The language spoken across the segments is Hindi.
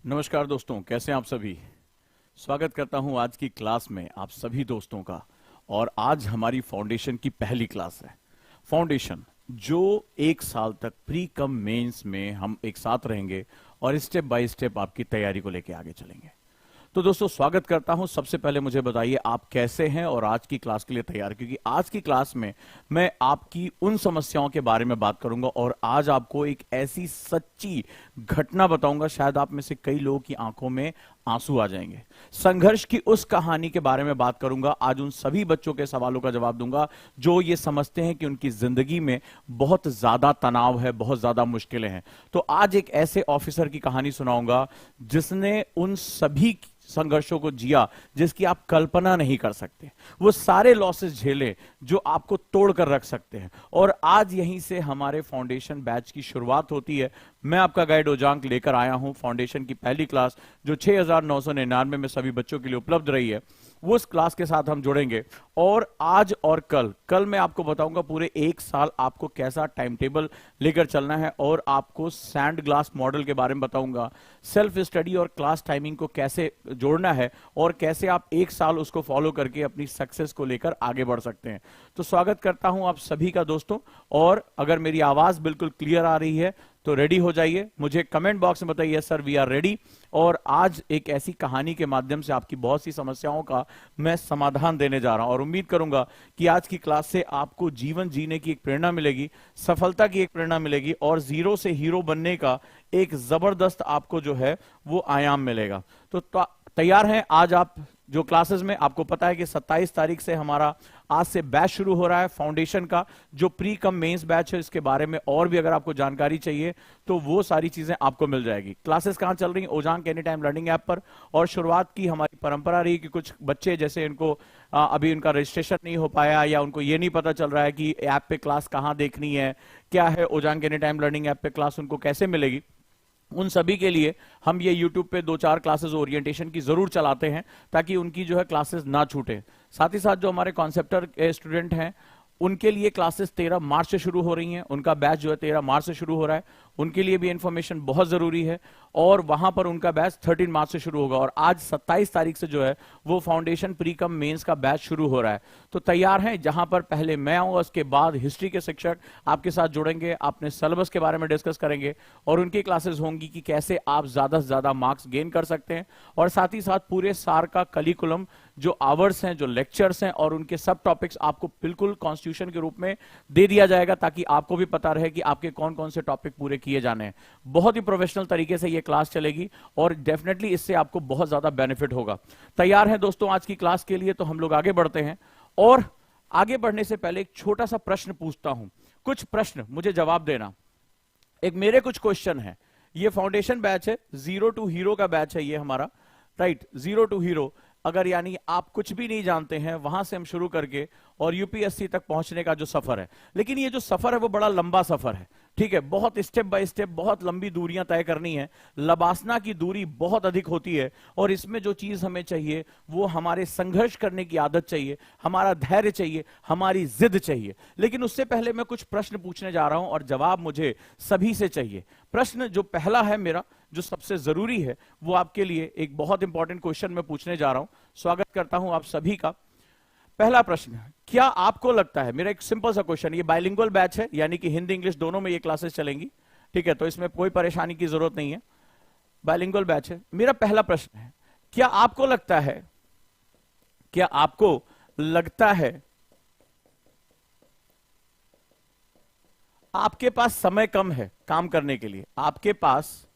नमस्कार दोस्तों, कैसे हैं आप सभी। स्वागत करता हूं आज की क्लास में आप सभी दोस्तों का। और आज हमारी फाउंडेशन की पहली क्लास है। फाउंडेशन जो एक साल तक प्री कम मेंस में हम एक साथ रहेंगे और स्टेप बाय स्टेप आपकी तैयारी को लेके आगे चलेंगे। तो दोस्तों स्वागत करता हूं। सबसे पहले मुझे बताइए आप कैसे हैं और आज की क्लास के लिए तैयार, क्योंकि आज की क्लास में मैं आपकी उन समस्याओं के बारे में बात करूंगा और आज आपको एक ऐसी सच्ची घटना बताऊंगा, शायद आप में से कई लोगों की आंखों में आंसू आ जाएंगे। संघर्ष की उस कहानी के बारे में बात करूंगा। आज उन सभी बच्चों के सवालों का जवाब दूंगा जो ये समझते हैं कि उनकी जिंदगी में बहुत ज्यादा तनाव है, बहुत ज्यादा मुश्किलें हैं। तो आज एक ऐसे ऑफिसर की कहानी सुनाऊंगा जिसने उन सभी संघर्षों को जिया जिसकी आप कल्पना नहीं कर सकते। वो सारे लॉसेस झेले जो आपको तोड़ कर रख सकते हैं। और आज यहीं से हमारे फाउंडेशन बैच की शुरुआत होती है। मैं आपका गाइड ओजांक लेकर आया हूं फाउंडेशन की पहली क्लास जो 6,999 में सभी बच्चों के लिए उपलब्ध रही है। वो उस क्लास के साथ हम जुड़ेंगे और आज और कल मैं आपको बताऊंगा पूरे एक साल आपको कैसा टाइम टेबल लेकर चलना है और आपको सैंड ग्लास मॉडल के बारे में बताऊंगा। सेल्फ स्टडी और क्लास टाइमिंग को कैसे जोड़ना है और कैसे आप एक साल उसको फॉलो करके अपनी सक्सेस को लेकर आगे बढ़ सकते हैं। तो स्वागत करता हूं आप सभी का दोस्तों। और अगर मेरी आवाज बिल्कुल क्लियर आ रही है तो रेडी हो जाइए, मुझे कमेंट बॉक्स में बताइए सर वी आर रेडी। और आज एक ऐसी कहानी के माध्यम से आपकी बहुत सी समस्याओं का मैं समाधान देने जा रहा हूं और उम्मीद करूंगा कि आज की क्लास से आपको जीवन जीने की एक प्रेरणा मिलेगी, सफलता की एक प्रेरणा मिलेगी और जीरो से हीरो बनने का एक जबरदस्त आपको जो है वो आयाम मिलेगा। तो तैयार हैं? आज आप जो क्लासेस में आपको पता है कि 27 तारीख से हमारा आज से बैच शुरू हो रहा है फाउंडेशन का जो प्री कम मेंस बैच है। इसके बारे में और भी अगर आपको जानकारी चाहिए तो वो सारी चीजें आपको मिल जाएगी। क्लासेस कहां चल रही हैं? Ojaank any time learning app पर। और शुरुआत की हमारी परंपरा रही कि कुछ बच्चे जैसे इनको अभी उनका रजिस्ट्रेशन नहीं हो पाया या उनको ये नहीं पता चल रहा है कि ऐप पे क्लास कहां देखनी है, क्या है Ojaank any time learning app पे क्लास उनको कैसे मिलेगी, उन सभी के लिए हम ये YouTube पे 2-4 क्लासेस ओरिएंटेशन की जरूर चलाते हैं ताकि उनकी जो है क्लासेस ना छूटे। साथ ही साथ जो हमारे कॉन्सेप्टर स्टूडेंट हैं उनके लिए क्लासेस 13 मार्च से शुरू हो रही हैं। उनका बैच जो है 13 मार्च से शुरू हो रहा है, उनके लिए भी इंफॉर्मेशन बहुत जरूरी है। और वहां पर उनका बैच 13 मार्च से शुरू होगा और आज 27 तारीख से जो है वो फाउंडेशन प्री कम मेंस का बैच शुरू हो रहा है। तो तैयार हैं? जहां पर पहले मैं आऊंगा, उसके बाद हिस्ट्री के शिक्षक आपके साथ जुड़ेंगे, अपने सिलेबस के बारे में डिस्कस करेंगे और उनकी क्लासेस होंगी कि कैसे आप ज्यादा से ज्यादा मार्क्स गेन कर सकते हैं। और साथ ही साथ पूरे सार का करिकुलम जो आवर्स हैं, जो लेक्चर्स हैं और उनके सब टॉपिक्स आपको बिल्कुल कॉन्स्टिट्यूशन के रूप में दे दिया जाएगा ताकि आपको भी पता रहे कि आपके कौन कौन से टॉपिक पूरे किए जाने हैं। बहुत ही प्रोफेशनल तरीके से ये क्लास चलेगी और डेफिनेटली इससे आपको बहुत ज्यादा बेनिफिट होगा। तैयार हैं दोस्तों आज की क्लास के लिए? तो हम लोग आगे बढ़ते हैं। और आगे बढ़ने से पहले एक छोटा सा प्रश्न पूछता हूं, कुछ प्रश्न मुझे जवाब देना। एक मेरे कुछ क्वेश्चन है। ये फाउंडेशन बैच है, जीरो टू हीरो का बैच है ये हमारा, राइट? जीरो टू हीरो, अगर यानी आप कुछ भी नहीं जानते हैं वहां से हम शुरू करके और यूपीएससी तक पहुंचने का जो सफर है। लेकिन ये जो सफर है वो बड़ा लंबा सफर है, ठीक है? बहुत स्टेप बाय स्टेप बहुत लंबी दूरियां तय करनी है। लबासना की दूरी बहुत अधिक होती है और इसमें जो चीज हमें चाहिए वो हमारे संघर्ष करने की आदत चाहिए, हमारा धैर्य चाहिए, हमारी जिद चाहिए। लेकिन उससे पहले मैं कुछ प्रश्न पूछने जा रहा हूं और जवाब मुझे सभी से चाहिए। प्रश्न जो पहला है मेरा, जो सबसे जरूरी है, वो आपके लिए एक बहुत इंपॉर्टेंट क्वेश्चन मैं पूछने जा रहा हूं। स्वागत करता हूं आप सभी का। पहला प्रश्न, क्या आपको लगता है, मेरा एक सिंपल सा क्वेश्चन, ये बाइलिंगुअल बैच है यानी कि हिंदी इंग्लिश दोनों में ये क्लासेस चलेंगी, ठीक है? तो इसमें कोई परेशानी की जरूरत नहीं है, बाइलिंगुअल बैच है। मेरा पहला प्रश्न है, क्या आपको लगता है, क्या आपको लगता है आपके पास समय कम है काम करने के लिए? आपके पास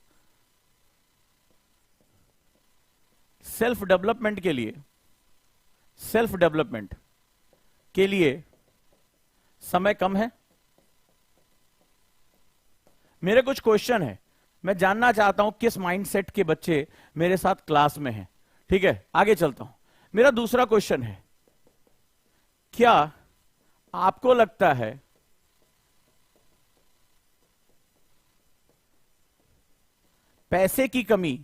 सेल्फ डेवलपमेंट के लिए समय कम है? मेरे कुछ क्वेश्चन है, मैं जानना चाहता हूं किस माइंडसेट के बच्चे मेरे साथ क्लास में हैं, ठीक है? आगे चलता हूं। मेरा दूसरा क्वेश्चन है, क्या आपको लगता है पैसे की कमी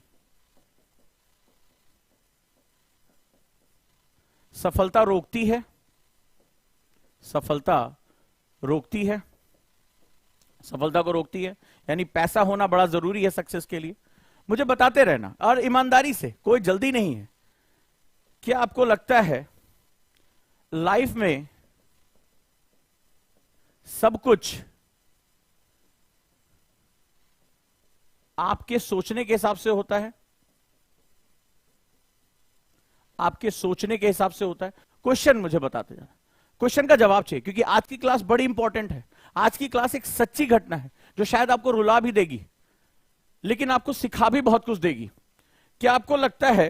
सफलता रोकती है? सफलता रोकती है, सफलता को रोकती है, यानी पैसा होना बड़ा जरूरी है सक्सेस के लिए। मुझे बताते रहना और ईमानदारी से, कोई जल्दी नहीं है। क्या आपको लगता है लाइफ में सब कुछ आपके सोचने के हिसाब से होता है? आपके सोचने के हिसाब से होता है? क्वेश्चन मुझे बताते जाना, क्वेश्चन का जवाब चाहिए, क्योंकि आज की क्लास बड़ी इंपॉर्टेंट है। आज की क्लास एक सच्ची घटना है जो शायद आपको रुला भी देगी, लेकिन आपको सिखा भी बहुत कुछ देगी। क्या आपको लगता है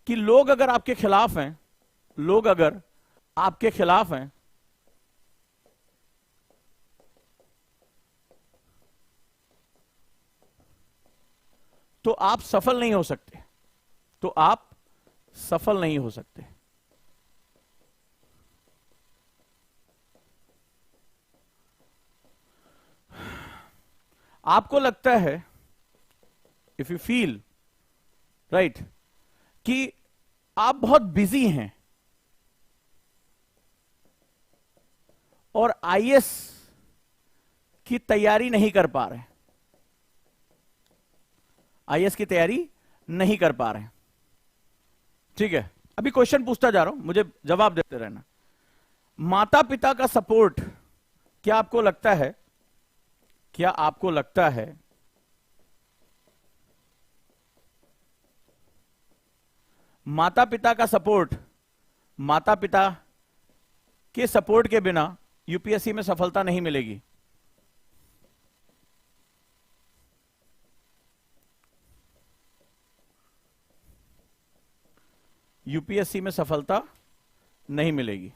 कि लोग अगर आपके खिलाफ हैं, लोग अगर आपके खिलाफ हैं, तो आप सफल नहीं हो सकते, तो आप सफल नहीं हो सकते। आपको लगता है, इफ यू फील राइट, कि आप बहुत बिजी हैं और आईएएस की तैयारी नहीं कर पा रहे, आईएएस की तैयारी नहीं कर पा रहे हैं, ठीक है? अभी क्वेश्चन पूछता जा रहा हूं, मुझे जवाब देते रहना। माता पिता का सपोर्ट, क्या आपको लगता है, क्या आपको लगता है माता पिता का सपोर्ट, माता पिता के सपोर्ट के बिना यूपीएससी में सफलता नहीं मिलेगी? यूपीएससी में सफलता नहीं मिलेगी।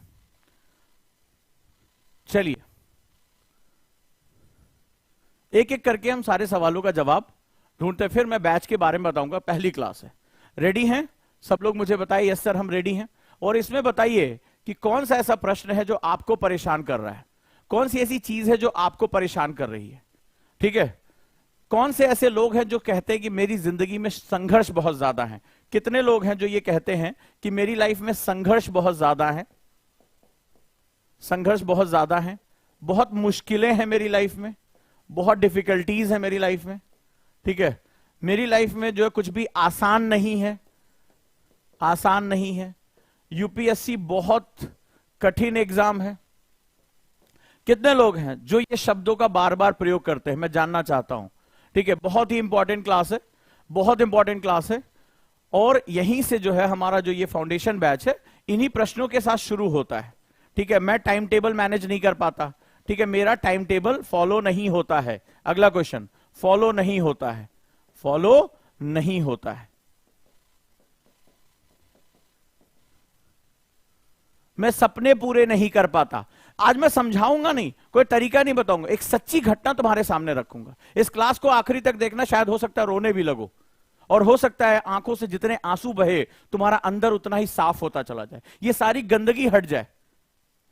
चलिए एक एक करके हम सारे सवालों का जवाब ढूंढते, फिर मैं बैच के बारे में बताऊंगा। पहली क्लास है, रेडी हैं सब लोग? मुझे बताइए यस सर हम रेडी हैं। और इसमें बताइए कि कौन सा ऐसा प्रश्न है जो आपको परेशान कर रहा है, कौन सी ऐसी चीज है जो आपको परेशान कर रही है, ठीक है? कौन से ऐसे लोग हैं जो कहते हैं कि मेरी जिंदगी में संघर्ष बहुत ज्यादा है? कितने लोग हैं जो ये कहते हैं कि मेरी लाइफ में संघर्ष बहुत ज्यादा है, संघर्ष बहुत ज्यादा है, बहुत मुश्किलें हैं मेरी लाइफ में, बहुत डिफिकल्टीज है मेरी लाइफ में, ठीक है? मेरी लाइफ में जो है कुछ भी आसान नहीं है, आसान नहीं है, यूपीएससी बहुत कठिन एग्जाम है। कितने लोग हैं जो ये शब्दों का बार बार प्रयोग करते हैं? मैं जानना चाहता हूं, ठीक है? बहुत ही इंपॉर्टेंट क्लास है, बहुत इंपॉर्टेंट क्लास है। और यहीं से जो है हमारा जो ये फाउंडेशन बैच है, इन्हीं प्रश्नों के साथ शुरू होता है, ठीक है? मैं टाइम टेबल मैनेज नहीं कर पाता, ठीक है? मेरा टाइम टेबल फॉलो नहीं होता है। अगला क्वेश्चन, फॉलो नहीं होता है, फॉलो नहीं होता है। मैं सपने पूरे नहीं कर पाता। आज मैं समझाऊंगा नहीं, कोई तरीका नहीं बताऊंगा, एक सच्ची घटना तुम्हारे सामने रखूंगा। इस क्लास को आखिरी तक देखना, शायद हो सकता है रोने भी लगो, और हो सकता है आंखों से जितने आंसू बहे तुम्हारा अंदर उतना ही साफ होता चला जाए, ये सारी गंदगी हट जाए।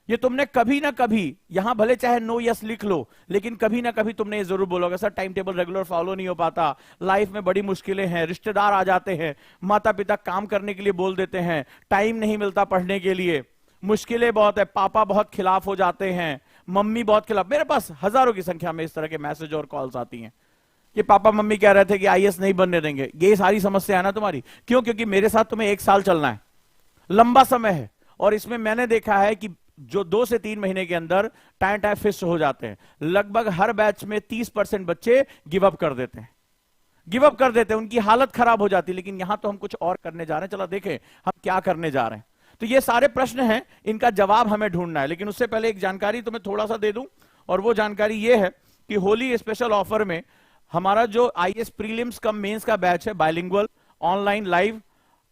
ये तुमने कभी ना कभी, यहां भले चाहे नो यस लिख लो, लेकिन कभी ना कभी तुमने ये जरूर बोलोगे sir time table regular follow नहीं हो पाता, लाइफ में बड़ी मुश्किलें हैं, रिश्तेदार आ जाते हैं, माता पिता काम करने के लिए बोल देते हैं, टाइम नहीं मिलता पढ़ने के लिए, मुश्किलें बहुत है, पापा बहुत खिलाफ हो जाते हैं, मम्मी बहुत खिलाफ। मेरे पास हजारों की संख्या में इस तरह के मैसेज और कॉल्स आती हैं कि पापा मम्मी कह रहे थे कि आईएएस नहीं बनने देंगे। ये सारी समस्या है ना तुम्हारी, क्यों? क्योंकि मेरे साथ तुम्हें 1 साल चलना है, लंबा समय है, और इसमें मैंने देखा है कि जो 2 से 3 महीने के अंदर टाइम टाइम फिस्ट हो जाते हैं। लगभग हर बैच में 30% बच्चे गिव अप कर देते हैं, गिव अप कर देते हैं, उनकी हालत खराब हो जाती है। लेकिन यहां तो हम कुछ और करने जा रहे हैं, चलो देखें हम क्या करने जा रहे हैं। तो ये सारे प्रश्न हैं, इनका जवाब हमें ढूंढना है। लेकिन उससे पहले एक जानकारी तुम्हें थोड़ा सा दे दूं, और वो जानकारी ये है कि होली स्पेशल ऑफर में हमारा जो आईएएस प्रीलिम्स कम मेंस का बैच है, बाइलिंगुअल ऑनलाइन लाइव,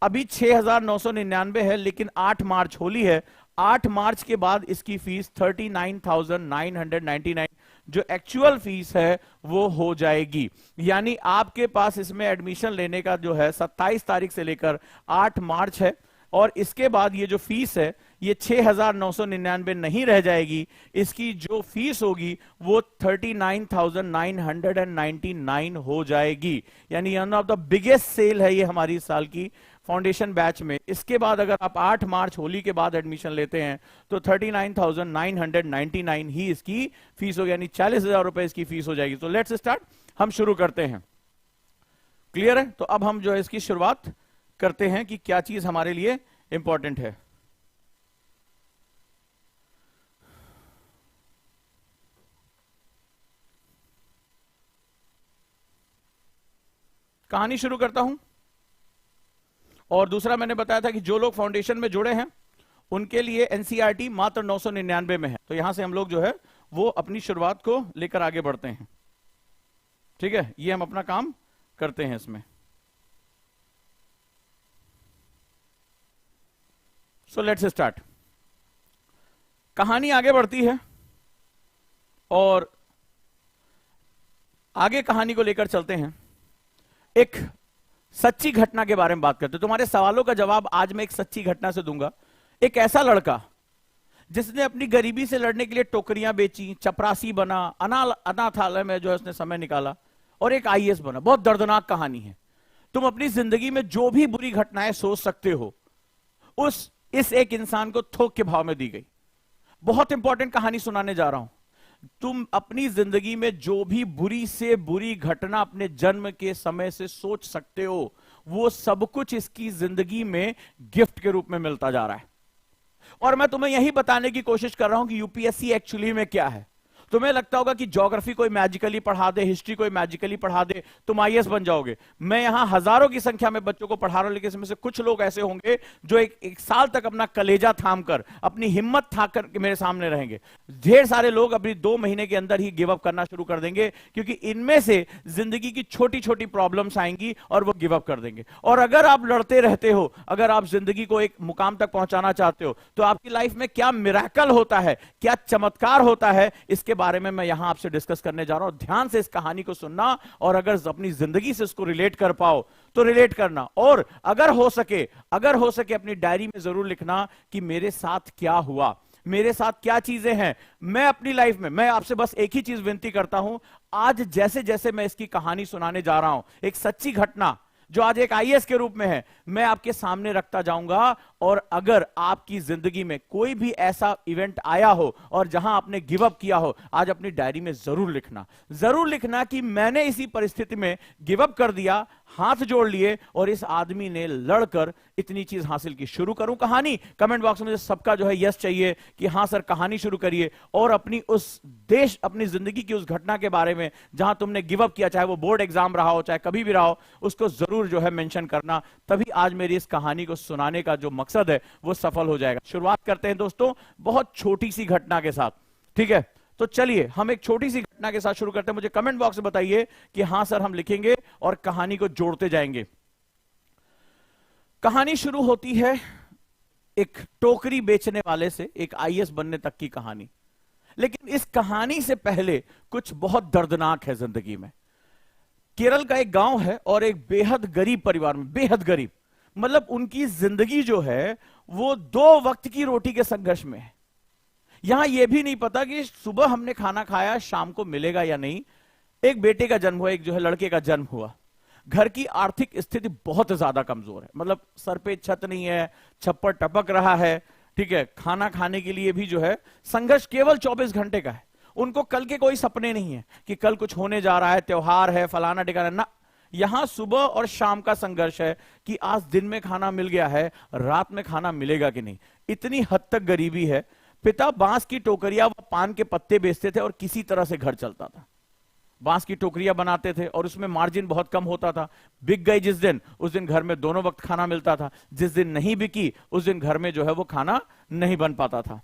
अभी 6,999 है, लेकिन 8 मार्च होली है, 8 मार्च के बाद इसकी फीस 39,999 जो एक्चुअल फीस है वो हो जाएगी। यानी आपके पास इसमें एडमिशन लेने का जो है 27 तारीख से लेकर 8 मार्च है, और इसके बाद ये जो फीस है ये 6,999 नहीं रह जाएगी, इसकी जो फीस होगी वो 39,999 हो जाएगी। यानी one of the biggest sale है ये हमारी इस साल की फाउंडेशन बैच में। इसके बाद अगर आप 8 मार्च होली के बाद एडमिशन लेते हैं तो 39,999 ही इसकी फीस होगी, यानी 40,000 रुपए इसकी फीस हो जाएगी। तो लेट्स स्टार्ट। हम शुरू करते हैं। क्लियर है? तो अब हम जो है इसकी शुरुआत करते हैं कि क्या चीज हमारे लिए इंपॉर्टेंट है। कहानी शुरू करता हूं। और दूसरा मैंने बताया था कि जो लोग फाउंडेशन में जुड़े हैं उनके लिए एनसीईआरटी मात्र 999 में है। तो यहां से हम लोग जो है वो अपनी शुरुआत को लेकर आगे बढ़ते हैं। ठीक है, ये हम अपना काम करते हैं इसमें। So let's start. कहानी आगे बढ़ती है और आगे कहानी को लेकर चलते हैं। एक सच्ची घटना के बारे में बात करते हैं। तुम्हारे सवालों का जवाब आज मैं एक सच्ची घटना से दूंगा। एक ऐसा लड़का जिसने अपनी गरीबी से लड़ने के लिए टोकरियां बेची, चपरासी बना, अनाथालय में जो है उसने समय निकाला और एक आईएएस बना। बहुत दर्दनाक कहानी है। तुम अपनी जिंदगी में जो भी बुरी घटनाएं सोच सकते हो इस एक इंसान को थोक के भाव में दी गई। बहुत इंपॉर्टेंट कहानी सुनाने जा रहा हूं। तुम अपनी जिंदगी में जो भी बुरी से बुरी घटना अपने जन्म के समय से सोच सकते हो वो सब कुछ इसकी जिंदगी में गिफ्ट के रूप में मिलता जा रहा है। और मैं तुम्हें यही बताने की कोशिश कर रहा हूं कि यूपीएससी एक्चुअली में क्या है। तुम्हें लगता होगा कि ज्योग्राफी कोई मैजिकली पढ़ा दे, हिस्ट्री कोई मैजिकली पढ़ा दे, तुम आईएएस बन जाओगे। मैं यहां हजारों की संख्या में बच्चों को पढ़ा रहा हूं, लेकिन इसमें से कुछ लोग ऐसे होंगे जो एक साल तक अपना कलेजा थाम कर, अपनी हिम्मत थाक कर मेरे सामने रहेंगे। ढेर सारे लोग अभी 2 महीने के अंदर ही गिव अप करना शुरू कर देंगे, क्योंकि इनमें से जिंदगी की छोटी छोटी प्रॉब्लम्स आएंगी और वो गिव अप कर देंगे। और अगर आप लड़ते रहते हो, अगर आप जिंदगी को एक मुकाम तक पहुंचाना चाहते हो, तो आपकी लाइफ में क्या मिरेकल होता है, क्या चमत्कार होता है, इसके बारे में मैं यहां आपसे डिस्कस करने जा रहा हूं। ध्यान से इस कहानी को सुनना और अगर अपनी जिंदगी से इसको रिलेट कर पाओ तो रिलेट करना। और अगर हो सके अपनी डायरी में जरूर लिखना कि मेरे साथ क्या हुआ, मेरे साथ क्या चीजें हैं। मैं अपनी लाइफ में, मैं आपसे बस एक ही चीज विनती करता हूं। आज जैसे जैसे मैं इसकी कहानी सुनाने जा रहा हूं, एक सच्ची घटना जो आज एक आईएएस के रूप में है, मैं आपके सामने रखता जाऊंगा। और अगर आपकी जिंदगी में कोई भी ऐसा इवेंट आया हो और जहां आपने गिव अप किया हो, आज अपनी डायरी में जरूर लिखना कि मैंने इसी परिस्थिति में गिव अप कर दिया, हाथ जोड़ लिए और इस आदमी ने लड़कर इतनी चीज हासिल की। शुरू करूं कहानी? कमेंट बॉक्स में सबका जो है यस चाहिए कि हां सर कहानी शुरू करिए। और अपनी जिंदगी की उस घटना के बारे में जहां तुमने गिव अप किया, चाहे वो बोर्ड एग्जाम रहा हो, चाहे कभी भी रहा हो, उसको जरूर जो है मेंशन करना। तभी आज मेरी इस कहानी को सुनाने का जो मकसद है वो सफल हो जाएगा। शुरुआत करते हैं दोस्तों बहुत छोटी सी घटना के साथ। ठीक है, तो चलिए हम एक छोटी सी घटना के साथ शुरू करते हैं। मुझे कमेंट बॉक्स में बताइए कि हां सर हम लिखेंगे और कहानी को जोड़ते जाएंगे। कहानी शुरू होती है एक टोकरी बेचने वाले से एक आईएएस बनने तक की कहानी। लेकिन इस कहानी से पहले कुछ बहुत दर्दनाक है जिंदगी में। केरल का एक गांव है और एक बेहद गरीब परिवार में, बेहद गरीब मतलब उनकी जिंदगी जो है वो 2 वक्त की रोटी के संघर्ष में है। यहां यह भी नहीं पता कि सुबह हमने खाना खाया, शाम को मिलेगा या नहीं। एक बेटे का जन्म हुआ, एक जो है लड़के का जन्म हुआ। घर की आर्थिक स्थिति बहुत ज्यादा कमजोर है, मतलब सर पे छत नहीं है, छप्पर टपक रहा है। ठीक है, खाना खाने के लिए भी जो है संघर्ष केवल 24 घंटे का है। उनको कल के कोई सपने नहीं है कि कल कुछ होने जा रहा है, त्योहार है, फलाना ठिकाना ना। यहां सुबह और शाम का संघर्ष है कि आज दिन में खाना मिल गया है, रात में खाना मिलेगा कि नहीं। इतनी हद तक गरीबी है। पिता बांस की टोकरियां व पान के पत्ते बेचते थे और किसी तरह से घर चलता था। बांस की टोकरियां बनाते थे और उसमें मार्जिन बहुत कम होता था। बिक गई जिस दिन, उस दिन घर में दोनों वक्त खाना मिलता था। जिस दिन नहीं बिकी उस दिन घर में जो है वो खाना नहीं बन पाता था।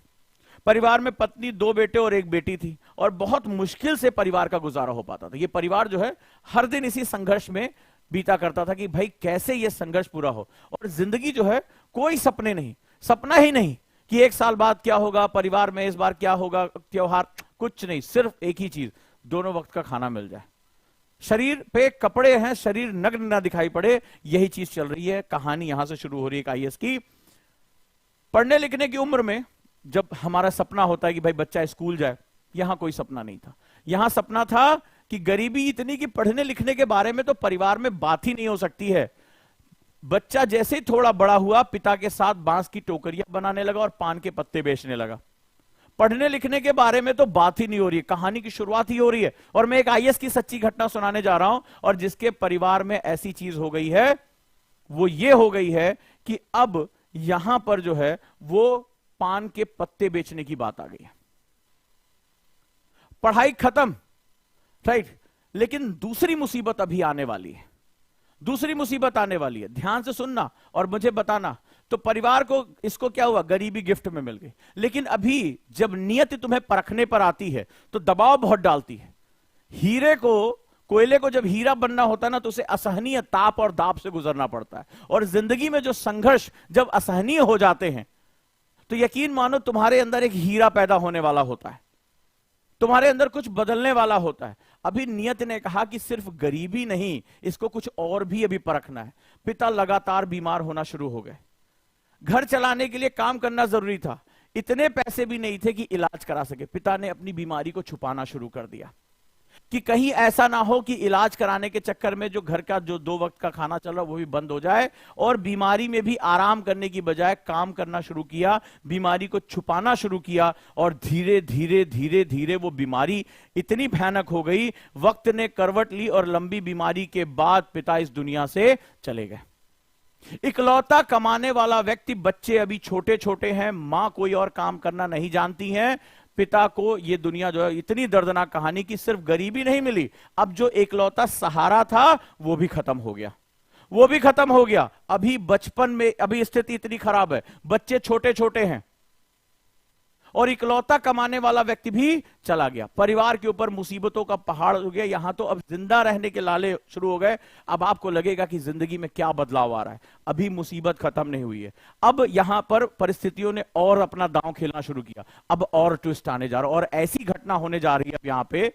परिवार में पत्नी, 2 बेटे और 1 बेटी थी और बहुत मुश्किल से परिवार का गुजारा हो पाता था। ये परिवार जो है हर दिन इसी संघर्ष में बीता करता था कि भाई कैसे ये संघर्ष पूरा हो। और जिंदगी जो है कोई सपने नहीं, सपना ही नहीं कि 1 साल बाद क्या होगा, परिवार में इस बार क्या होगा, त्योहार, कुछ नहीं। सिर्फ एक ही चीज, दोनों वक्त का खाना मिल जाए, शरीर पे कपड़े हैं, शरीर नग्न ना दिखाई पड़े, यही चीज चल रही है। कहानी यहां से शुरू हो रही है आईएएस की। पढ़ने लिखने की उम्र में जब हमारा सपना होता है कि भाई बच्चा स्कूल जाए, यहां कोई सपना नहीं था। यहां सपना था कि गरीबी इतनी कि पढ़ने लिखने के बारे में तो परिवार में बात ही नहीं हो सकती है। बच्चा जैसे ही थोड़ा बड़ा हुआ, पिता के साथ बांस की टोकरियां बनाने लगा और पान के पत्ते बेचने लगा। पढ़ने लिखने के बारे में तो बात ही नहीं हो रही है, कहानी की शुरुआत ही हो रही है। और मैं एक आईएएस की सच्ची घटना सुनाने जा रहा हूं, और जिसके परिवार में ऐसी चीज हो गई है, वो ये हो गई है कि अब यहां पर जो है वो पान के पत्ते बेचने की बात आ गई है। पढ़ाई खत्म, राइट, लेकिन दूसरी मुसीबत अभी आने वाली है, दूसरी मुसीबत आने वाली है। ध्यान से सुनना और मुझे बताना। तो परिवार को इसको क्या हुआ, गरीबी गिफ्ट में मिल गई। लेकिन अभी जब नियति तुम्हें परखने पर आती है तो दबाव बहुत डालती है। हीरे को, कोयले को जब हीरा बनना होता है ना, तो उसे असहनीय ताप और दाब से गुजरना पड़ता है। और जिंदगी में जो संघर्ष जब असहनीय हो जाते हैं, तो यकीन मानो तुम्हारे अंदर एक हीरा पैदा होने वाला होता है, तुम्हारे अंदर कुछ बदलने वाला होता है। अभी नियत ने कहा कि सिर्फ गरीबी नहीं, इसको कुछ और भी अभी परखना है। पिता लगातार बीमार होना शुरू हो गए, घर चलाने के लिए काम करना जरूरी था, इतने पैसे भी नहीं थे कि इलाज करा सके। पिता ने अपनी बीमारी को छुपाना शुरू कर दिया कि कहीं ऐसा ना हो कि इलाज कराने के चक्कर में जो घर का जो 2 वक्त का खाना चल रहा है वो भी बंद हो जाए। और बीमारी में भी आराम करने की बजाय काम करना शुरू किया, बीमारी को छुपाना शुरू किया। और धीरे धीरे धीरे धीरे वो बीमारी इतनी भयानक हो गई, वक्त ने करवट ली और लंबी बीमारी के बाद पिता इस दुनिया से चले गए। इकलौता कमाने वाला व्यक्ति, बच्चे अभी छोटे छोटे हैं, मां कोई और काम करना नहीं जानती हैं। पिता को ये दुनिया जो है, इतनी दर्दनाक कहानी की सिर्फ गरीबी नहीं मिली, अब जो इकलौता सहारा था वो भी खत्म हो गया, वो भी खत्म हो गया। अभी बचपन में, अभी स्थिति इतनी खराब है, बच्चे छोटे छोटे हैं और इकलौता कमाने वाला व्यक्ति भी चला गया। परिवार के ऊपर मुसीबतों का पहाड़ हो गया। यहां तो अब जिंदा रहने के लाले शुरू हो गए। अब आपको लगेगा कि जिंदगी में क्या बदलाव आ रहा है, अभी मुसीबत खत्म नहीं हुई है। अब यहां पर परिस्थितियों ने और अपना दांव खेलना शुरू किया, अब और ट्विस्ट आने जा रहा है। और ऐसी घटना होने जा रही है अब यहां पे,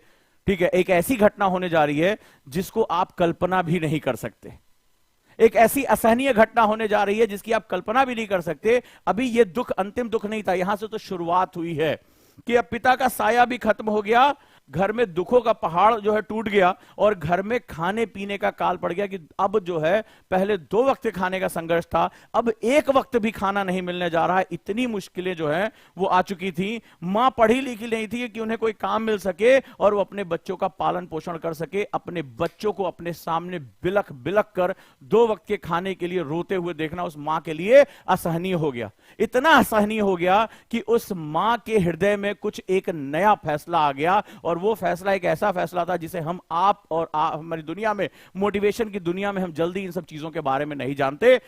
ठीक है, एक ऐसी घटना होने जा रही है जिसको आप कल्पना भी नहीं कर सकते। एक ऐसी असहनीय घटना होने जा रही है जिसकी आप कल्पना भी नहीं कर सकते। अभी यह दुख अंतिम दुख नहीं था, यहां से तो शुरुआत हुई है कि अब पिता का साया भी खत्म हो गया, घर में दुखों का पहाड़ जो है टूट गया और घर में खाने पीने का काल पड़ गया कि अब जो है पहले 2 वक्त खाने का संघर्ष था, अब 1 वक्त भी खाना नहीं मिलने जा रहा है। इतनी मुश्किलें जो है वो आ चुकी थी। मां पढ़ी लिखी नहीं थी कि उन्हें कोई काम मिल सके और वो अपने बच्चों का पालन पोषण कर सके। अपने बच्चों को अपने सामने बिलख बिलख कर 2 वक्त के खाने के लिए रोते हुए देखना उस मां के लिए असहनीय हो गया। इतना असहनीय हो गया कि उस मां के हृदय में कुछ एक नया फैसला आ गया। और वो फैसला एक ऐसा फैसला था जिसे हम आप और हमारी दुनिया में, मोटिवेशन की दुनिया में, हम जल्दी इन सब चीजों के बारे में नहीं जानते।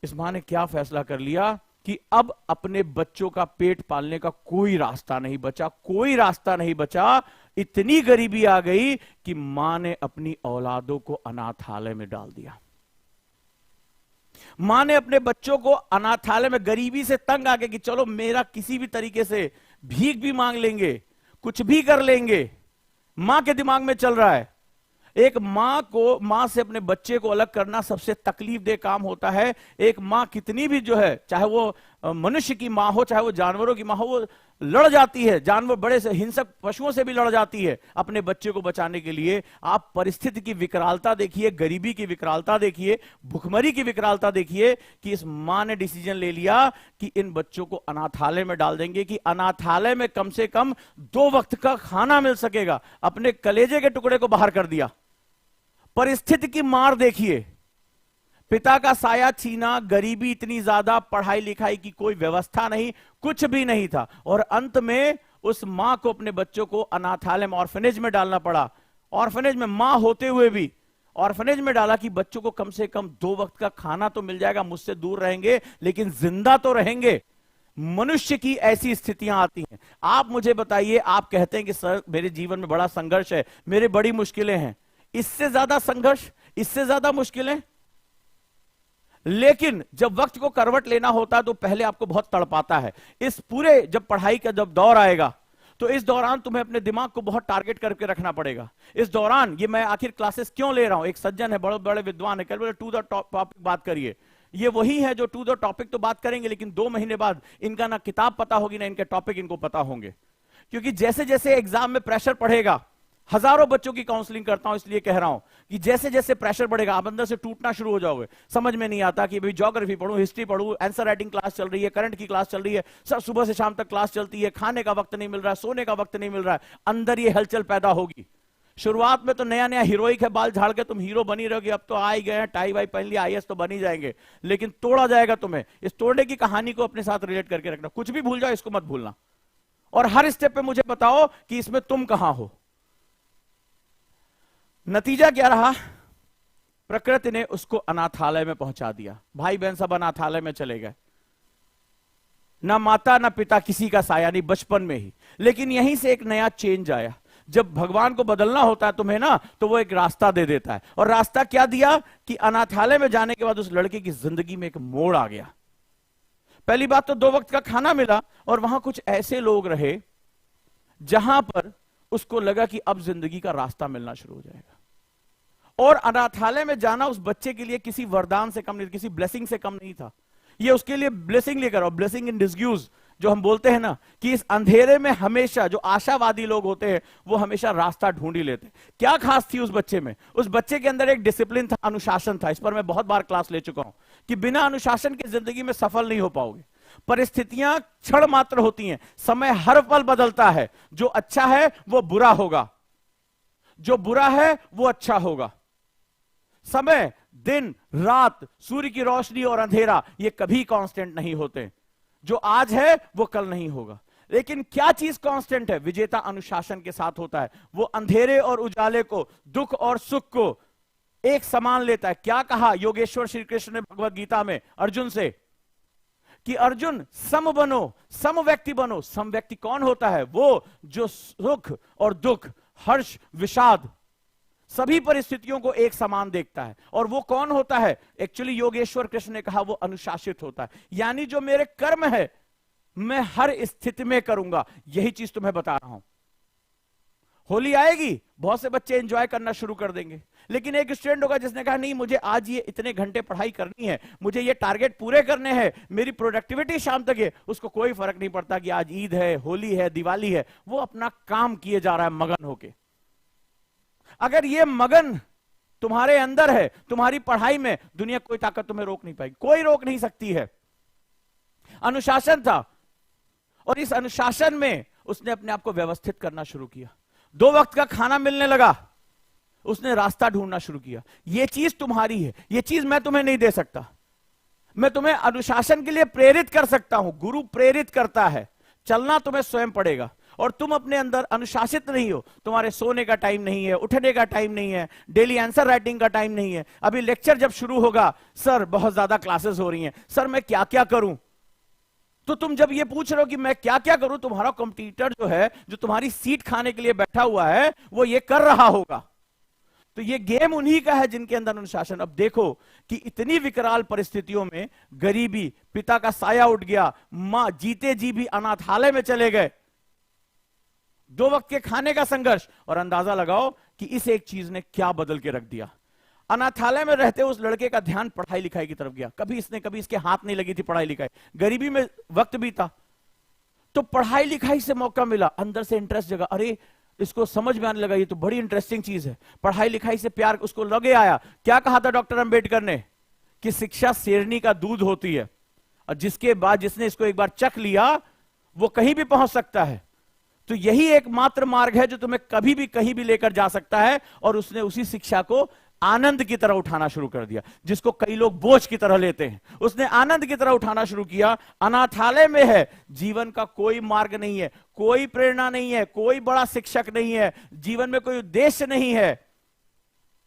इस मां ने क्या फैसला कर लिया कि अब अपने बच्चों का पेट पालने का कोई रास्ता नहीं बचा, कोई रास्ता नहीं बचा। इतनी गरीबी आ गई कि मां ने अपनी औलादों को अनाथालय में डाल दिया। मां ने अपने बच्चों को अनाथालय में, गरीबी से तंग आ गए कि चलो मेरा किसी भी तरीके से भीख भी मांग लेंगे, कुछ भी कर लेंगे। मां के दिमाग में चल रहा है। एक मां से अपने बच्चे को अलग करना सबसे तकलीफदेह काम होता है। एक मां कितनी भी जो है, चाहे वो मनुष्य की मां हो, चाहे वो जानवरों की मां हो, वो लड़ जाती है। जानवर बड़े से हिंसक पशुओं से भी लड़ जाती है अपने बच्चे को बचाने के लिए। आप परिस्थिति की विकरालता देखिए, गरीबी की विकरालता देखिए, भुखमरी की विकरालता देखिए कि इस मां ने डिसीजन ले लिया कि इन बच्चों को अनाथालय में डाल देंगे, कि अनाथालय में कम से कम 2 वक्त का खाना मिल सकेगा। अपने कलेजे के टुकड़े को बाहर कर दिया। परिस्थिति की मार देखिए, पिता का साया छीना, गरीबी इतनी ज्यादा, पढ़ाई लिखाई की कोई व्यवस्था नहीं, कुछ भी नहीं था। और अंत में उस मां को अपने बच्चों को अनाथालय में, ऑर्फनेज में डालना पड़ा। ऑर्फनेज में मां होते हुए भी ऑर्फनेज में डाला कि बच्चों को कम से कम 2 वक्त का खाना तो मिल जाएगा, मुझसे दूर रहेंगे लेकिन जिंदा तो रहेंगे। मनुष्य की ऐसी स्थितियां आती हैं। आप मुझे बताइए, आप कहते हैं कि सर मेरे जीवन में बड़ा संघर्ष है, मेरे बड़ी मुश्किलें हैं। इससे ज्यादा संघर्ष, इससे ज्यादा मुश्किलें? लेकिन जब वक्त को करवट लेना होता है तो पहले आपको बहुत तड़पाता है। इस पूरे जब पढ़ाई का जब दौर आएगा तो इस दौरान तुम्हें अपने दिमाग को बहुत टारगेट करके रखना पड़ेगा। इस दौरान ये मैं आखिर क्लासेस क्यों ले रहा हूं, एक सज्जन है, बड़े बड़े विद्वान है, कह बोले टू द टॉपिक बात करिए। ये वही है जो टू द टॉपिक तो बात करेंगे, लेकिन 2 महीने बाद इनका ना किताब पता होगी ना इनके टॉपिक इनको पता होंगे। क्योंकि जैसे जैसे एग्जाम में प्रेशर पड़ेगा, हजारों बच्चों की काउंसलिंग करता हूं, इसलिए कह रहा हूं कि जैसे जैसे प्रेशर बढ़ेगा आप अंदर से टूटना शुरू हो जाओगे। समझ में नहीं आता कि भाई ज्योग्राफी पढ़ूं, हिस्ट्री पढ़ूं, आंसर राइटिंग क्लास चल रही है, करंट की क्लास चल रही है, सर सुबह से शाम तक क्लास चलती है, खाने का वक्त नहीं मिल रहा है, सोने का वक्त नहीं मिल रहा है, अंदर ये हलचल पैदा होगी। शुरुआत में तो नया नया हीरोइक है, बाल झाड़ के तुम हीरो बनी रहोगे, अब तो आ ही गए हैं, टाई वाई पहन लिया, आईएएस तो बन ही जाएंगे, लेकिन तोड़ा जाएगा तुम्हें। इस तोड़ने की कहानी को अपने साथ रिलेट करके रखना, कुछ भी भूल जाओ इसको मत भूलना, और हर स्टेप पे मुझे बताओ कि इसमें तुम कहां हो। नतीजा क्या रहा? प्रकृति ने उसको अनाथालय में पहुंचा दिया, भाई बहन सब अनाथालय में चले गए, ना माता ना पिता, किसी का साया नहीं, बचपन में ही। लेकिन यहीं से एक नया चेंज आया। जब भगवान को बदलना होता है तुम्हें ना, तो वो एक रास्ता दे देता है। और रास्ता क्या दिया कि अनाथालय में जाने के बाद उस लड़के की जिंदगी में एक मोड़ आ गया। पहली बात तो 2 वक्त का खाना मिला, और वहां कुछ ऐसे लोग रहे जहां पर उसको लगा कि अब जिंदगी का रास्ता मिलना शुरू हो जाएगा। और अनाथालय में जाना उस बच्चे के लिए किसी वरदान से कम नहीं, किसी ब्लेसिंग से कम नहीं था। ये उसके लिए ब्लेसिंग लेकर आओ, ब्लेसिंग इन डिस्ग्यूज, जो हम बोलते हैं ना कि इस अंधेरे में हमेशा जो आशावादी लोग होते हैं वो हमेशा रास्ता ढूंढ ही लेते हैं। क्या खास थी उस बच्चे में? उस बच्चे के अंदर एक डिसिप्लिन था, अनुशासन था। इस पर मैं बहुत बार क्लास ले चुका हूं कि बिना अनुशासन के जिंदगी में सफल नहीं हो पाओगे। परिस्थितियां क्षण मात्र होती हैं, समय हर पल बदलता है। जो अच्छा है वो बुरा होगा, जो बुरा है वो अच्छा होगा। समय, दिन, रात, सूर्य की रोशनी और अंधेरा, ये कभी कांस्टेंट नहीं होते। जो आज है वो कल नहीं होगा। लेकिन क्या चीज कांस्टेंट है? विजेता अनुशासन के साथ होता है। वो अंधेरे और उजाले को, दुख और सुख को एक समान लेता है। क्या कहा योगेश्वर श्री कृष्ण ने भगवत गीता में अर्जुन से कि अर्जुन सम बनो, सम व्यक्ति बनो। सम व्यक्ति कौन होता है? वो जो सुख और दुख, हर्ष, विषाद, सभी परिस्थितियों को एक समान देखता है। और वो कौन होता है? एक्चुअली योगेश्वर कृष्ण ने कहा वो अनुशासित होता है। यानी जो मेरे कर्म है मैं हर स्थिति में करूंगा। यही चीज तुम्हें बता रहा हूं। होली आएगी, बहुत से बच्चे एंजॉय करना शुरू कर देंगे, लेकिन एक स्टूडेंट होगा जिसने कहा नहीं मुझे आज ये इतने घंटे पढ़ाई करनी है, मुझे ये टारगेट पूरे करने हैं, मेरी प्रोडक्टिविटी शाम तक है। उसको कोई फर्क नहीं पड़ता कि आज ईद है, होली है, दिवाली है, वो अपना काम किए जा रहा है मगन होके। अगर ये मगन तुम्हारे अंदर है, तुम्हारी पढ़ाई में, दुनिया कोई ताकत तुम्हें रोक नहीं पाएगी, कोई रोक नहीं सकती है। अनुशासन था, और इस अनुशासन में उसने अपने आप को व्यवस्थित करना शुरू किया। 2 वक्त का खाना मिलने लगा, उसने रास्ता ढूंढना शुरू किया। यह चीज तुम्हारी है, यह चीज मैं तुम्हें नहीं दे सकता। मैं तुम्हें अनुशासन के लिए प्रेरित कर सकता हूं, गुरु प्रेरित करता है। चलना तुम्हें स्वयं पड़ेगा। और तुम अपने अंदर अनुशासित नहीं हो, तुम्हारे सोने का टाइम नहीं है, उठने का टाइम नहीं है, डेली आंसर राइटिंग का टाइम नहीं है। अभी लेक्चर जब शुरू होगा, सर बहुत ज्यादा क्लासेस हो रही हैं, सर मैं क्या क्या करूं? तो तुम जब ये पूछ रहे हो कि मैं क्या क्या करूं, तुम्हारा कंप्यूटर जो है, जो तुम्हारी सीट खाने के लिए बैठा हुआ है, वो ये कर रहा होगा। तो ये गेम उन्हीं का है जिनके अंदर अनुशासन। अब देखो कि इतनी विकराल परिस्थितियों में गरीबी, पिता का साया उठ गया, मां जीते जी भी अनाथालय में चले गए, 2 वक्त के खाने का संघर्ष, और अंदाजा लगाओ कि इस एक चीज ने क्या बदल के रख दिया। अनाथालय में रहते उस लड़के का ध्यान पढ़ाई लिखाई की तरफ गया। कभी इसके हाथ नहीं लगी थी पढ़ाई लिखाई, गरीबी में वक्त बीता, तो पढ़ाई लिखाई से मौका मिला, अंदर से इंटरेस्ट जगा। अरे इसको समझ में आने लगा, ये तो बड़ी इंटरेस्टिंग चीज है। पढ़ाई लिखाई से प्यार उसको लगे आया। क्या कहा था डॉक्टर अंबेडकर ने कि शिक्षा शेरनी का दूध होती है, और जिसके बाद जिसने इसको एक बार चख लिया वो कहीं भी पहुंच सकता है। तो यही एकमात्र मार्ग है जो तुम्हें कभी भी कहीं भी लेकर जा सकता है। और उसने उसी शिक्षा को आनंद की तरह उठाना शुरू कर दिया, जिसको कई लोग बोझ की तरह लेते हैं, उसने आनंद की तरह उठाना शुरू किया। अनाथालय में है, जीवन का कोई मार्ग नहीं है, कोई प्रेरणा नहीं है, कोई बड़ा शिक्षक नहीं है, जीवन में कोई उद्देश्य नहीं है,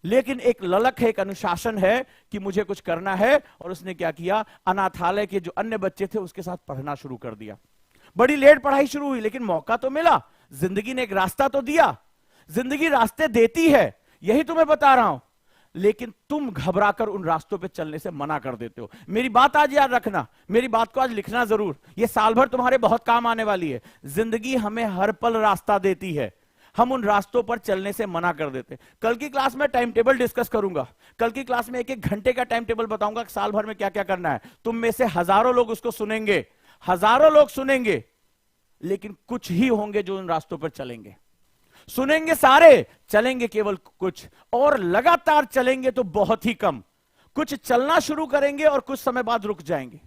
लेकिन एक ललक है, एक अनुशासन है कि मुझे कुछ करना है। और उसने क्या किया? अनाथालय के जो अन्य बच्चे थे उसके साथ पढ़ना शुरू कर दिया। बड़ी लेट पढ़ाई शुरू हुई, लेकिन मौका तो मिला। जिंदगी ने एक रास्ता तो दिया, जिंदगी रास्ते देती है, यही तुम्हें बता रहा हूं। लेकिन तुम घबराकर उन रास्तों पे चलने से मना कर देते हो। मेरी बात आज याद रखना, मेरी बात को आज लिखना जरूर, ये साल भर तुम्हारे बहुत काम आने वाली है। जिंदगी हमें हर पल रास्ता देती है, हम उन रास्तों पर चलने से मना कर देते। कल की क्लास में टाइम टेबल डिस्कस करूंगा, कल की क्लास में 1-1 घंटे का टाइम टेबल बताऊंगा कि साल भर में क्या क्या करना है। तुम में से हजारों लोग उसको सुनेंगे, हजारों लोग सुनेंगे, लेकिन कुछ ही होंगे जो उन रास्तों पर चलेंगे। सुनेंगे सारे, चलेंगे केवल कुछ, और लगातार चलेंगे तो बहुत ही कम। कुछ चलना शुरू करेंगे और कुछ समय बाद रुक जाएंगे,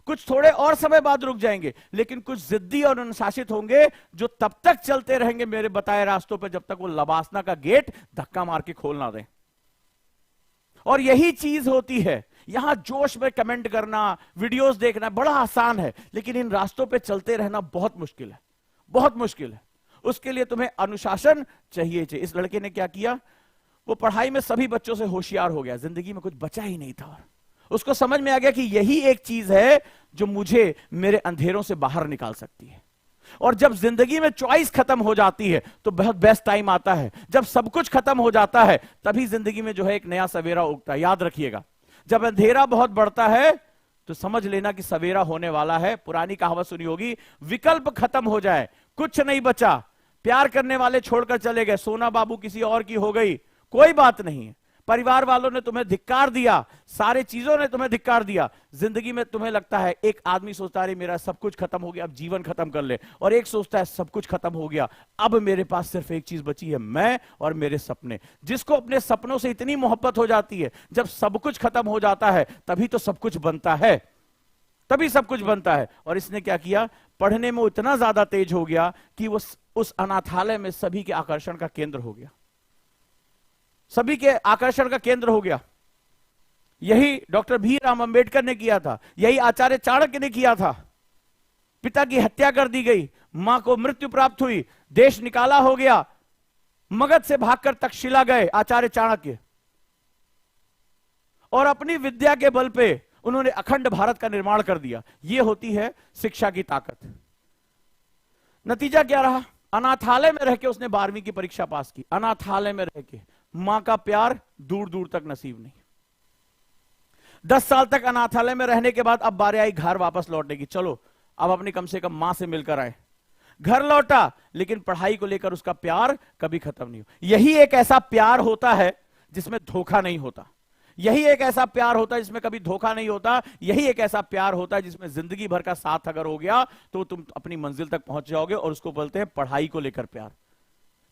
कुछ थोड़े और समय बाद रुक जाएंगे, लेकिन कुछ जिद्दी और अनुशासित होंगे जो तब तक चलते रहेंगे मेरे बताए रास्तों पर जब तक वो लबासना का गेट धक्का मार के खोल ना दें। और यही चीज होती है, यहां जोश में कमेंट करना, वीडियोस देखना बड़ा आसान है, लेकिन इन रास्तों पे चलते रहना बहुत मुश्किल है, बहुत मुश्किल है। उसके लिए तुम्हें अनुशासन चाहिए। इस लड़के ने क्या किया, वो पढ़ाई में सभी बच्चों से होशियार हो गया, जिंदगी में कुछ बचा ही नहीं था। उसको समझ में आ गया कि यही एक चीज है जो मुझे मेरे अंधेरों से बाहर निकाल सकती है। और जब जिंदगी में चॉइस खत्म हो जाती है तो बहुत बेस्ट टाइम आता है। जब सब कुछ खत्म हो जाता है तभी जिंदगी में जो है एक नया सवेरा उगता है। याद रखिएगा, जब अंधेरा बहुत बढ़ता है तो समझ लेना कि सवेरा होने वाला है। पुरानी कहावत सुनी होगी, विकल्प खत्म हो जाए, कुछ नहीं बचा, प्यार करने वाले छोड़कर चले गए, सोना बाबू किसी और की हो गई, कोई बात नहीं है। परिवार वालों ने तुम्हें धिक्कार दिया, सारे चीजों ने तुम्हें धिक्कार दिया। जिंदगी में तुम्हें लगता है, एक आदमी सोचता है मेरा सब कुछ खत्म हो गया, अब जीवन खत्म कर ले, और एक सोचता है सब कुछ खत्म हो गया, अब मेरे पास सिर्फ एक चीज बची है, मैं और मेरे सपने। जिसको अपने सपनों से इतनी मोहब्बत हो जाती है, जब सब कुछ खत्म हो जाता है तभी तो सब कुछ बनता है, तभी सब कुछ बनता है। और इसने क्या किया, पढ़ने में इतना ज्यादा तेज हो गया कि वो उस अनाथालय में सभी के आकर्षण का केंद्र हो गया, सभी के आकर्षण का केंद्र हो गया। यही डॉक्टर भीमराव अंबेडकर ने किया था, यही आचार्य चाणक्य ने किया था। पिता की हत्या कर दी गई, मां को मृत्यु प्राप्त हुई, देश निकाला हो गया, मगध से भागकर तक्षशिला गए आचार्य चाणक्य, और अपनी विद्या के बल पे उन्होंने अखंड भारत का निर्माण कर दिया। यह होती है शिक्षा की ताकत। नतीजा क्या रहा, अनाथालय में रह के उसने 12वीं की परीक्षा पास की, अनाथालय में रह के। मां का प्यार दूर दूर तक नसीब नहीं। 10 साल तक अनाथालय में रहने के बाद अब बारी आई घर वापस लौटने की, चलो अब अपनी कम से कम मां से मिलकर आए। घर लौटा, लेकिन पढ़ाई को लेकर उसका प्यार कभी खत्म नहीं हुआ। यही एक ऐसा प्यार होता है जिसमें धोखा नहीं होता, यही एक ऐसा प्यार होता है जिसमें कभी धोखा नहीं होता, यही एक ऐसा प्यार होता है जिसमें जिंदगी भर का साथ अगर हो गया तो तुम अपनी मंजिल तक पहुंच जाओगे। और उसको बोलते हैं पढ़ाई को लेकर प्यार,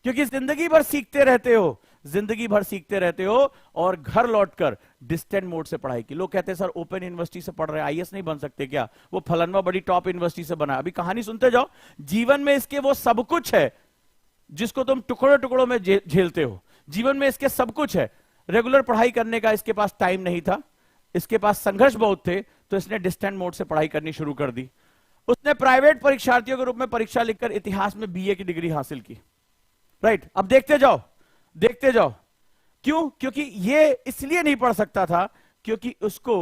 क्योंकि जिंदगी भर सीखते रहते हो, जिंदगी भर सीखते रहते हो। और घर लौटकर डिस्टेंट मोड से पढ़ाई की। लोग कहते हैं सर ओपन यूनिवर्सिटी से पढ़ रहे हैं, आईएएस नहीं बन सकते क्या, वो फलनवा बड़ी टॉप यूनिवर्सिटी से बना। अभी कहानी सुनते जाओ, जीवन में इसके वो सब कुछ है जिसको तुम टुकड़ों टुकड़ों में झेलते हो। जीवन में इसके सब कुछ है। रेगुलर पढ़ाई करने का इसके पास टाइम नहीं था, इसके पास संघर्ष बहुत थे, तो इसने डिस्टेंट मोड से पढ़ाई करनी शुरू कर दी। उसने प्राइवेट परीक्षार्थियों के रूप में परीक्षा लिखकर इतिहास में बीए की डिग्री हासिल की। राइट, अब देखते जाओ, देखते जाओ। क्यों? क्योंकि ये इसलिए नहीं पढ़ सकता था क्योंकि उसको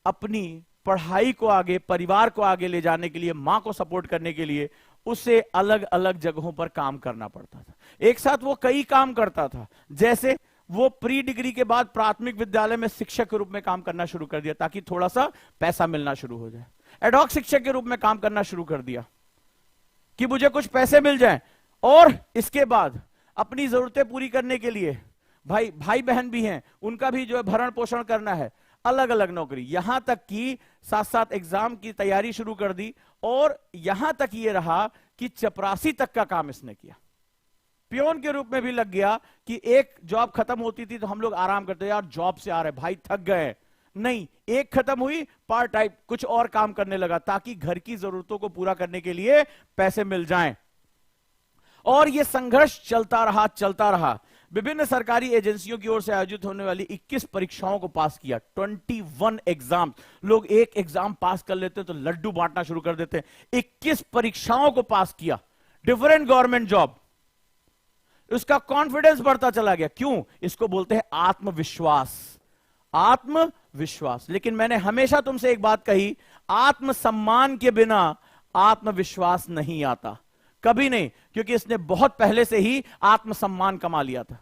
अपनी पढ़ाई को आगे, परिवार को आगे ले जाने के लिए, मां को सपोर्ट करने के लिए उसे अलग अलग जगहों पर काम करना पड़ता था। एक साथ वो कई काम करता था। जैसे वो प्री डिग्री के बाद प्राथमिक विद्यालय में शिक्षक के रूप में काम करना शुरू कर दिया ताकि थोड़ा सा पैसा मिलना शुरू हो जाए। एडहॉक शिक्षक के रूप में काम करना शुरू कर दिया कि मुझे कुछ पैसे मिल जाएं। और इसके बाद अपनी जरूरतें पूरी करने के लिए भाई बहन भी हैं, उनका भी जो है भरण पोषण करना है, अलग अलग नौकरी, यहां तक कि साथ साथ एग्जाम की तैयारी शुरू कर दी। और यहां तक ये रहा कि चपरासी तक का काम इसने किया। पियोन के रूप में भी लग गया कि एक जॉब खत्म होती थी तो हम लोग आराम करते, यार जॉब से आ रहे भाई, थक गए। नहीं, एक खत्म हुई, पार्ट टाइम कुछ और काम करने लगा ताकि घर की जरूरतों को पूरा करने के लिए पैसे मिल जाएं। और यह संघर्ष चलता रहा, चलता रहा। विभिन्न सरकारी एजेंसियों की ओर से आयोजित होने वाली 21 परीक्षाओं को पास किया, 21 एग्जाम। लोग एक एग्जाम पास कर लेते तो लड्डू बांटना शुरू कर देते। 21 परीक्षाओं को पास किया, डिफरेंट गवर्नमेंट जॉब। उसका कॉन्फिडेंस बढ़ता चला गया। क्यों? इसको बोलते हैं आत्मविश्वास, आत्मविश्वास। लेकिन मैंने हमेशा तुमसे एक बात कही, आत्मसम्मान के बिना आत्मविश्वास नहीं आता, कभी नहीं। क्योंकि इसने बहुत पहले से ही आत्मसम्मान कमा लिया था।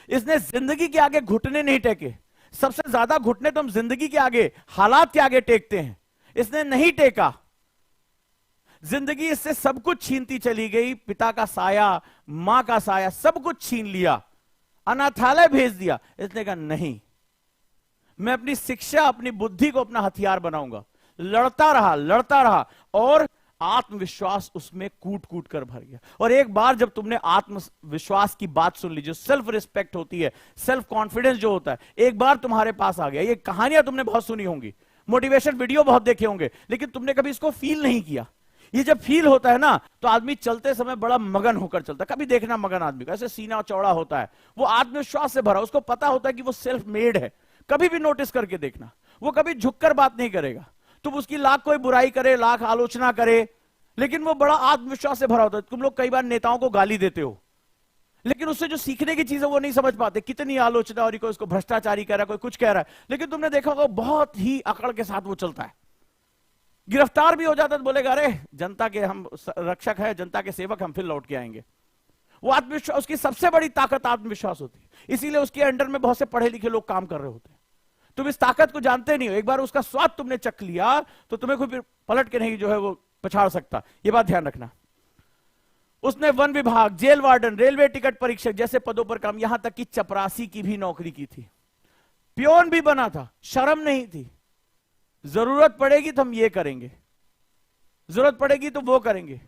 इसने जिंदगी के आगे घुटने नहीं टेके। सबसे ज्यादा घुटने तो हम जिंदगी के आगे, हालात के आगे टेकते हैं, इसने नहीं टेका। जिंदगी इससे सब कुछ छीनती चली गई, पिता का साया, मां का साया, सब कुछ छीन लिया, अनाथालय भेज दिया। इसने कहा नहीं, मैं अपनी शिक्षा, अपनी बुद्धि को अपना हथियार बनाऊंगा। लड़ता रहा, लड़ता रहा। और आत्मविश्वास उसमें कूट कूट कर भर गया। और एक बार जब तुमने आत्मविश्वास की बात सुन ली, जो सेल्फ रिस्पेक्ट होती है, सेल्फ कॉन्फिडेंस जो होता है, एक बार तुम्हारे पास आ गया। ये कहानियां तुमने बहुत सुनी होंगी, मोटिवेशन वीडियो बहुत देखे होंगे, लेकिन तुमने कभी इसको फील नहीं किया। ये जब फील होता है ना, तो आदमी चलते समय बड़ा मगन होकर चलता है। कभी देखना मगन आदमी का, ऐसे सीना चौड़ा होता है, वो आत्मविश्वास से भरा, उसको पता होता है कि वो सेल्फ मेड है। कभी भी नोटिस करके देखना, वो कभी झुककर बात नहीं करेगा। तुम उसकी लाख कोई बुराई करे, लाख आलोचना करे, लेकिन वो बड़ा आत्मविश्वास से भरा होता है। तुम लोग कई बार नेताओं को गाली देते हो, लेकिन उससे जो सीखने की चीज है वो नहीं समझ पाते। कितनी आलोचना, और कोई उसको भ्रष्टाचारी कह रहा है, कोई कुछ कह रहा है, लेकिन तुमने देखा होगा बहुत ही अकड़ के साथ वो चलता है। गिरफ्तार भी हो जाता है तो बोलेगा अरे जनता के हम रक्षक है, जनता के सेवक, हम फिर लौट के आएंगे। वो आत्मविश्वास, उसकी सबसे बड़ी ताकत आत्मविश्वास होती है। इसीलिए उसके अंडर में बहुत से पढ़े लिखे लोग काम कर रहे होते हैं। तुम इस ताकत को जानते नहीं हो, एक बार उसका स्वाद तुमने चख लिया तो तुम्हें कोई फिर पलट के नहीं जो है वो पछाड़ सकता। ये बात ध्यान रखना। उसने वन विभाग, जेल वार्डन, रेलवे टिकट परीक्षक जैसे पदों पर काम, यहां तक कि चपरासी की भी नौकरी की थी, पियोन भी बना था। शर्म नहीं थी। जरूरत पड़ेगी तो हम ये करेंगे, जरूरत पड़ेगी तो वो करेंगे।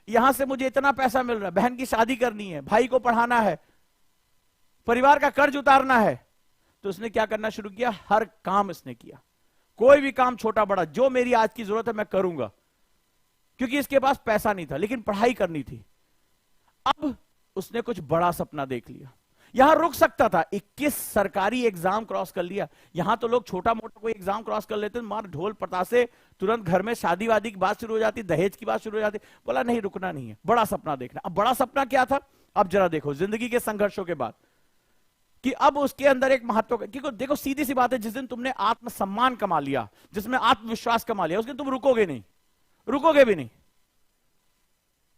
यहां से मुझे इतना पैसा मिल रहा है, बहन की शादी करनी है, भाई को पढ़ाना है, परिवार का कर्ज उतारना है, तो उसने क्या करना शुरू किया? हर काम इसने किया। कोई भी काम छोटा बड़ा, जो मेरी आज की जरूरत है मैं करूंगा, क्योंकि इसके पास पैसा नहीं था, लेकिन पढ़ाई करनी थी। अब उसने कुछ बड़ा सपना देख लिया। यहां रुक सकता था, 21 सरकारी एग्जाम क्रॉस कर लिया। यहां तो लोग छोटा मोटा कोई एग्जाम क्रॉस कर लेते, मार ढोल पतासे, तुरंत घर में शादी वादी की बात शुरू हो जाती, दहेज की बात शुरू हो जाती। बोला नहीं, रुकना नहीं है, बड़ा सपना देखना। अब बड़ा सपना क्या था? अब जरा देखो जिंदगी के संघर्षों के बाद कि अब उसके अंदर एक महत्व, क्योंकि देखो सीधी सी बात है, जिस दिन तुमने आत्मसम्मान कमा लिया, जिसमें आत्मविश्वास कमा लिया, उस दिन तुम रुकोगे नहीं, रुकोगे भी नहीं।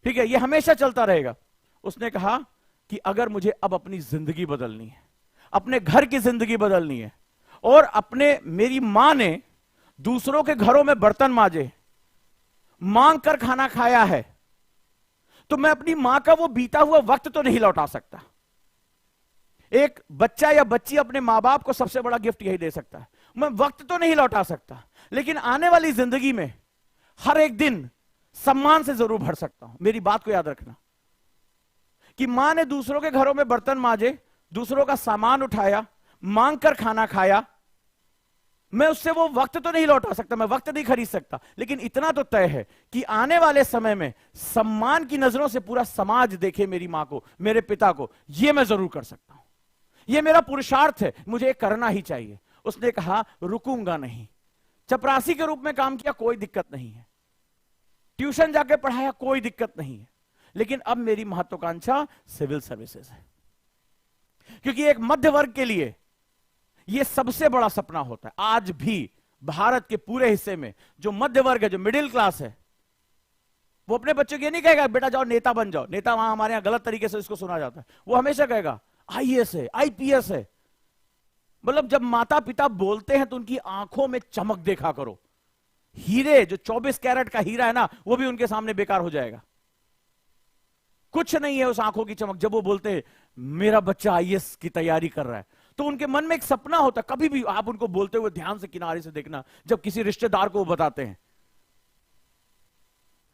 ठीक है, ये हमेशा चलता रहेगा। उसने कहा कि अगर मुझे अब अपनी जिंदगी बदलनी है, अपने घर की जिंदगी बदलनी है, और मेरी मां ने दूसरों के घरों में बर्तन मांजे, मांग कर खाना खाया है, तो मैं अपनी मां का वो बीता हुआ वक्त तो नहीं लौटा सकता। एक बच्चा या बच्ची अपने मां बाप को सबसे बड़ा गिफ्ट यही दे सकता है। मैं वक्त तो नहीं लौटा सकता, लेकिन आने वाली जिंदगी में हर एक दिन सम्मान से जरूर भर सकता हूं। मेरी बात को याद रखना कि मां ने दूसरों के घरों में बर्तन मांजे, दूसरों का सामान उठाया, मांग कर खाना खाया, मैं उससे वो वक्त तो नहीं लौटा सकता, मैं वक्त नहीं खरीद सकता, लेकिन इतना तो तय है कि आने वाले समय में सम्मान की नजरों से पूरा समाज देखे मेरी मां को, मेरे पिता को, यह मैं जरूर कर सकता हूं। यह मेरा पुरुषार्थ है, मुझे ये करना ही चाहिए। उसने कहा रुकूंगा नहीं। चपरासी के रूप में काम किया, कोई दिक्कत नहीं है, ट्यूशन जाके पढ़ाया, कोई दिक्कत नहीं है, लेकिन अब मेरी महत्वाकांक्षा सिविल सर्विसेज है। क्योंकि एक मध्य वर्ग के लिए यह सबसे बड़ा सपना होता है। आज भी भारत के पूरे हिस्से में जो मध्य वर्ग है, जो मिडिल क्लास है, वो अपने बच्चों को ये नहीं कहेगा बेटा जाओ नेता बन जाओ। नेता वहां हमारे यहां गलत तरीके से इसको सुना जाता है। वो हमेशा कहेगा आईएएस है, आईपीएस है। मतलब जब माता पिता बोलते हैं तो उनकी आंखों में चमक देखा करो। हीरे, जो 24 कैरेट का हीरा है ना, वो भी उनके सामने बेकार हो जाएगा। कुछ नहीं है उस आंखों की चमक। जब वो बोलते हैं मेरा बच्चा आईएएस की तैयारी कर रहा है, तो उनके मन में एक सपना होता है। कभी भी आप उनको बोलते हुए ध्यान से किनारे से देखना, जब किसी रिश्तेदार को वो बताते हैं,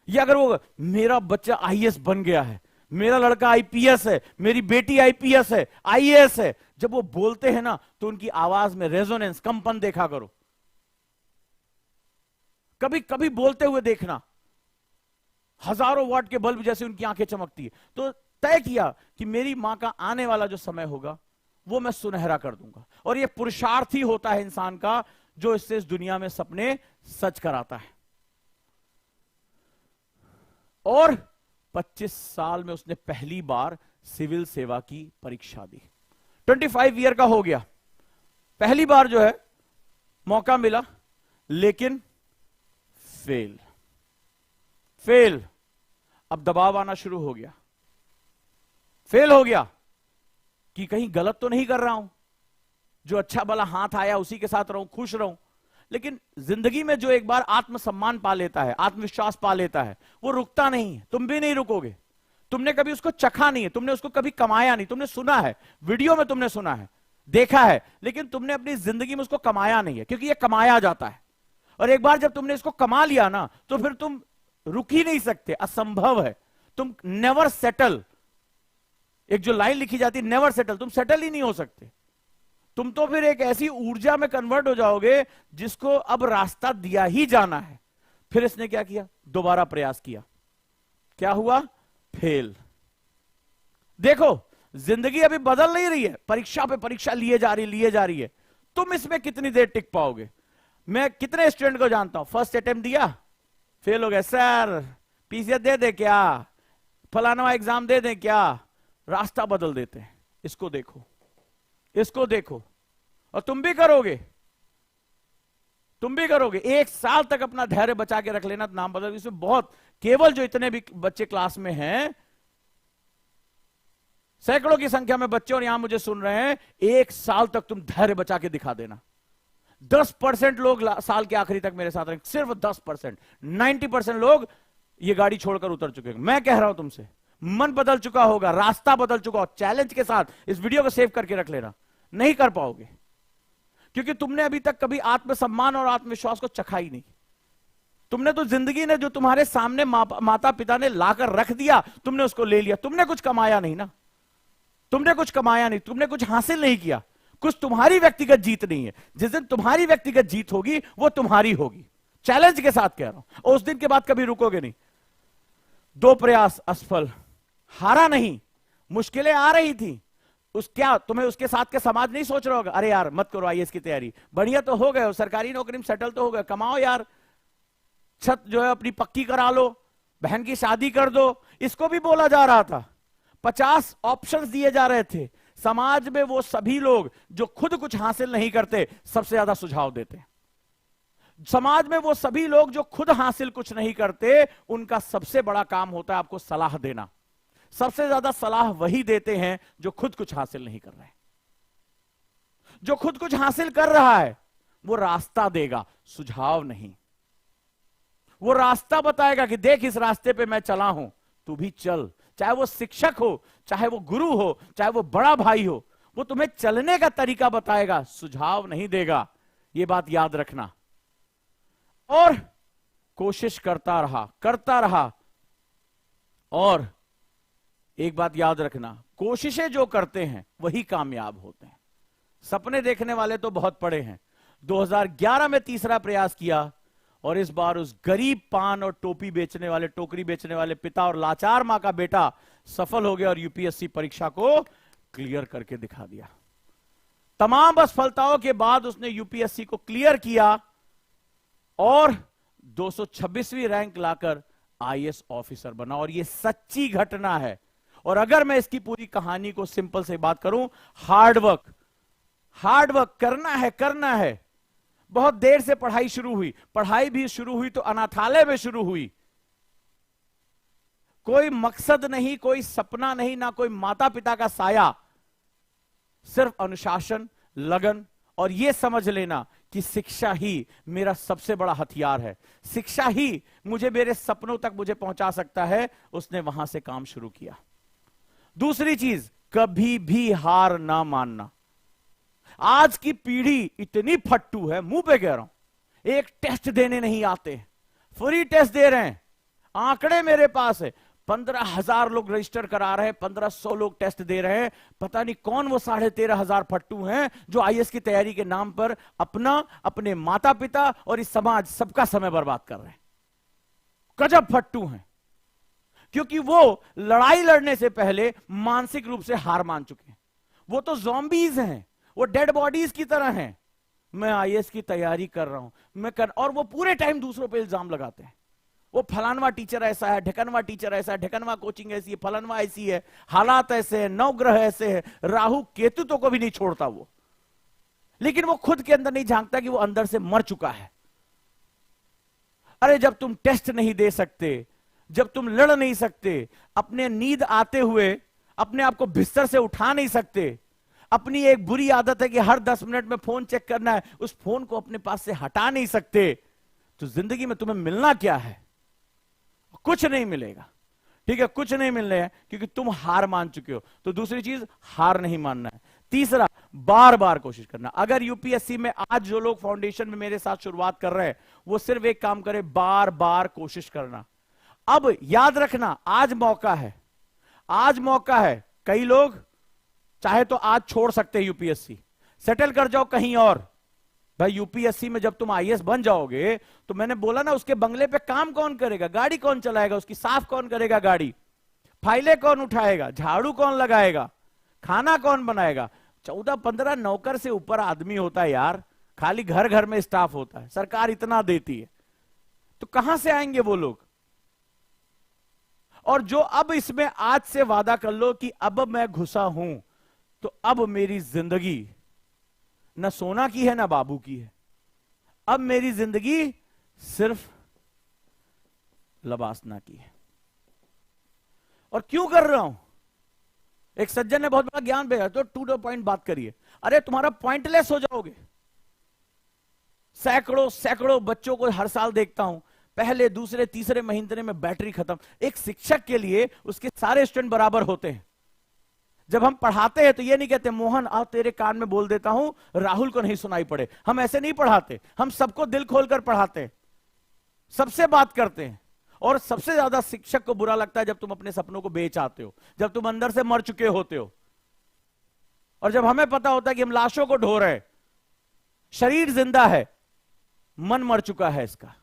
या अगर वो मेरा बच्चा आईएएस बन गया है, मेरा लड़का आईपीएस है, मेरी बेटी आईपीएस है, आईएएस है, जब वो बोलते हैं ना, तो उनकी आवाज में रेजोनेंस, कंपन देखा करो। कभी कभी बोलते हुए देखना, हजारों वाट के बल्ब जैसे उनकी आंखें चमकती है। तो तय किया कि मेरी मां का आने वाला जो समय होगा वो मैं सुनहरा कर दूंगा। और ये पुरुषार्थ ही होता है इंसान का, जो इससे इस दुनिया में सपने सच कराता है। और 25 साल में उसने पहली बार सिविल सेवा की परीक्षा दी। 25 ईयर का हो गया, पहली बार जो है मौका मिला, लेकिन फेल। अब दबाव आना शुरू हो गया। फेल हो गया कि कहीं गलत तो नहीं कर रहा हूं, जो अच्छा भला हाथ आया उसी के साथ रहूं, खुश रहूं। लेकिन जिंदगी में जो एक बार आत्मसम्मान पा लेता है, आत्मविश्वास पा लेता है, वो रुकता नहीं है। तुम भी नहीं रुकोगे। तुमने कभी उसको चखा नहीं है, तुमने उसको कभी कमाया नहीं। तुमने सुना है, वीडियो में तुमने सुना है, देखा है, लेकिन तुमने अपनी जिंदगी में उसको कमाया नहीं है, क्योंकि ये कमाया जाता है। और एक बार जब तुमने इसको कमा लिया ना, तो फिर तुम रुक ही नहीं सकते, असंभव है। तुम नेवर सेटल, एक जो लाइन लिखी जाती है नेवर सेटल, तुम सेटल ही नहीं हो सकते। तुम तो फिर एक ऐसी ऊर्जा में कन्वर्ट हो जाओगे जिसको अब रास्ता दिया ही जाना है। फिर इसने क्या किया, दोबारा प्रयास किया, क्या हुआ, फेल। देखो जिंदगी अभी बदल नहीं रही है, परीक्षा पे परीक्षा लिए जा रही है। तुम इसमें कितनी देर टिक पाओगे? मैं कितने स्टूडेंट को जानता हूं, फर्स्ट अटेम्प्ट दिया, फेल हो गए, सर पीसीएस दे दे क्या, फलाना एग्जाम दे दे क्या, रास्ता बदल देते हैं। इसको देखो, इसको देखो, और तुम भी करोगे, तुम भी करोगे। एक साल तक अपना धैर्य बचा के रख लेना, नाम बदल। इसमें बहुत, केवल जो इतने भी बच्चे क्लास में हैं, सैकड़ों की संख्या में बच्चे और यहां मुझे सुन रहे हैं, एक साल तक तुम धैर्य बचा के दिखा देना। 10% लोग साल के आखिरी तक मेरे साथ रहेंगे, सिर्फ 10%। 90% लोग ये गाड़ी छोड़कर उतर चुके हैं। मैं कह रहा हूं तुमसे, मन बदल चुका होगा, रास्ता बदल चुका हो। चैलेंज के साथ इस वीडियो को सेव करके रख लेना, नहीं कर पाओगे, क्योंकि तुमने अभी तक कभी आत्मसम्मान और आत्मविश्वास को चखा ही नहीं। तुमने तो जिंदगी ने जो तुम्हारे सामने माता पिता ने लाकर रख दिया, तुमने उसको ले लिया। तुमने कुछ कमाया नहीं ना, तुमने कुछ कमाया नहीं, तुमने कुछ हासिल नहीं किया। कुछ तुम्हारी व्यक्तिगत जीत नहीं है। जिस दिन तुम्हारी व्यक्तिगत जीत होगी वो तुम्हारी होगी। चैलेंज के साथ कह रहा हूं, और उस दिन के बाद कभी रुकोगे नहीं। 2 प्रयास असफल, हारा नहीं, मुश्किलें आ रही थी, उस क्या तुम्हें उसके साथ के समाज नहीं सोच रहा होगा, अरे यार मत करो आईएएस की तैयारी, बढ़िया तो हो गए हो, सरकारी नौकरी में सेटल तो हो गए, कमाओ यार, छत जो है अपनी पक्की करा लो, बहन की शादी कर दो। इसको भी बोला जा रहा था, 50 ऑप्शंस दिए जा रहे थे। समाज में वो सभी लोग जो खुद कुछ हासिल नहीं करते, सबसे ज्यादा सुझाव देते। समाज में वो सभी लोग जो खुद हासिल कुछ नहीं करते, उनका सबसे बड़ा काम होता है आपको सलाह देना। सबसे ज्यादा सलाह वही देते हैं जो खुद कुछ हासिल नहीं कर रहे। जो खुद कुछ हासिल कर रहा है वो रास्ता देगा, सुझाव नहीं। वो रास्ता बताएगा कि देख इस रास्ते पे मैं चला हूं, तू भी चल। चाहे वो शिक्षक हो, चाहे वो गुरु हो, चाहे वो बड़ा भाई हो, वो तुम्हें चलने का तरीका बताएगा, सुझाव नहीं देगा। ये बात याद रखना। और कोशिश करता रहा। और एक बात याद रखना, कोशिशें जो करते हैं वही कामयाब होते हैं। सपने देखने वाले तो बहुत पड़े हैं। 2011 में तीसरा प्रयास किया, और इस बार उस गरीब पान और टोपी बेचने वाले, टोकरी बेचने वाले पिता और लाचार मां का बेटा सफल हो गया और यूपीएससी परीक्षा को क्लियर करके दिखा दिया। तमाम असफलताओं के बाद उसने यूपीएससी को क्लियर किया और 226वीं रैंक लाकर आईएएस ऑफिसर बना। और यह सच्ची घटना है। और अगर मैं इसकी पूरी कहानी को सिंपल से बात करूं, हार्ड वर्क करना है। बहुत देर से पढ़ाई शुरू हुई, पढ़ाई भी शुरू हुई तो अनाथालय में शुरू हुई। कोई मकसद नहीं, कोई सपना नहीं, ना कोई माता पिता का साया, सिर्फ अनुशासन, लगन और यह समझ लेना कि शिक्षा ही मेरा सबसे बड़ा हथियार है। शिक्षा ही मुझे मेरे सपनों तक मुझे पहुंचा सकता है। उसने वहां से काम शुरू किया। दूसरी चीज, कभी भी हार ना मानना। आज की पीढ़ी इतनी फट्टू है, मुंह पे कह रहा हूं, एक टेस्ट देने नहीं आते, फ्री टेस्ट दे रहे हैं। आंकड़े मेरे पास है, 15,000 लोग रजिस्टर करा रहे हैं, 1500 लोग टेस्ट दे रहे हैं। पता नहीं कौन वो 13,500 फट्टू हैं जो आईएएस की तैयारी के नाम पर अपना, अपने माता पिता और इस समाज सबका समय बर्बाद कर रहे हैं। गजब फट्टू हैं, क्योंकि वो लड़ाई लड़ने से पहले मानसिक रूप से हार मान चुके हैं। वो तो ज़ॉम्बीज हैं, वो डेड बॉडीज की तरह हैं। मैं आईएएस की तैयारी कर रहा हूं, और वो पूरे टाइम दूसरों पे इल्जाम लगाते हैं। वो फलानवा टीचर ऐसा है, ढकनवा टीचर ऐसा है, ढकनवा कोचिंग ऐसी है, फलानवा ऐसी है, हालात ऐसे हैं, नवग्रह ऐसे है, राहु केतु तो को भी नहीं छोड़ता वो। लेकिन वो खुद के अंदर नहीं झांकता कि वो अंदर से मर चुका है। अरे जब तुम टेस्ट नहीं दे सकते, जब तुम लड़ नहीं सकते, अपने नींद आते हुए अपने आप को बिस्तर से उठा नहीं सकते, अपनी एक बुरी आदत है कि हर 10 मिनट में फोन चेक करना है, उस फोन को अपने पास से हटा नहीं सकते, तो जिंदगी में तुम्हें मिलना क्या है? कुछ नहीं मिलेगा। ठीक है, कुछ नहीं मिलने है, क्योंकि तुम हार मान चुके हो। तो दूसरी चीज, हार नहीं मानना है। तीसरा, बार बार कोशिश करना। अगर यूपीएससी में आज जो लोग फाउंडेशन में मेरे साथ शुरुआत कर रहे हैं, वो सिर्फ एक काम करें, बार बार कोशिश करना। अब याद रखना, आज मौका है, आज मौका है। कई लोग चाहे तो आज छोड़ सकते हैं यूपीएससी, सेटल कर जाओ कहीं और। भाई यूपीएससी में जब तुम आईएएस बन जाओगे तो मैंने बोला ना, उसके बंगले पे काम कौन करेगा, गाड़ी कौन चलाएगा, उसकी साफ कौन करेगा गाड़ी, फाइलें कौन उठाएगा, झाड़ू कौन लगाएगा, खाना कौन बनाएगा। 14-15 नौकर से ऊपर आदमी होता है यार, खाली घर घर में स्टाफ होता है, सरकार इतना देती है, तो कहां से आएंगे वो लोग। और जो अब इसमें आज से वादा कर लो कि अब मैं घुसा हूं तो अब मेरी जिंदगी न सोना की है ना बाबू की है, अब मेरी जिंदगी सिर्फ लबासना की है। और क्यों कर रहा हूं, एक सज्जन ने बहुत बड़ा ज्ञान भेजा, तो टू द पॉइंट बात करिए। अरे तुम्हारा पॉइंटलेस हो जाओगे। सैकड़ों सैकड़ों बच्चों को हर साल देखता हूं, पहले दूसरे तीसरे महीने में बैटरी खत्म। एक शिक्षक के लिए उसके सारे स्टूडेंट बराबर होते हैं। जब हम पढ़ाते हैं तो ये नहीं कहते मोहन आओ तेरे कान में बोल देता हूं, राहुल को नहीं सुनाई पड़े। हम ऐसे नहीं पढ़ाते, हम सबको दिल खोलकर पढ़ाते हैं, सबसे बात करते हैं। और सबसे ज्यादा शिक्षक को बुरा लगता है जब तुम अपने सपनों को बेच आते हो, जब तुम अंदर से मर चुके होते हो। और जब हमें पता होता है कि हम लाशों को ढो रहे हैं, शरीर जिंदा है, मन मर चुका है, इसका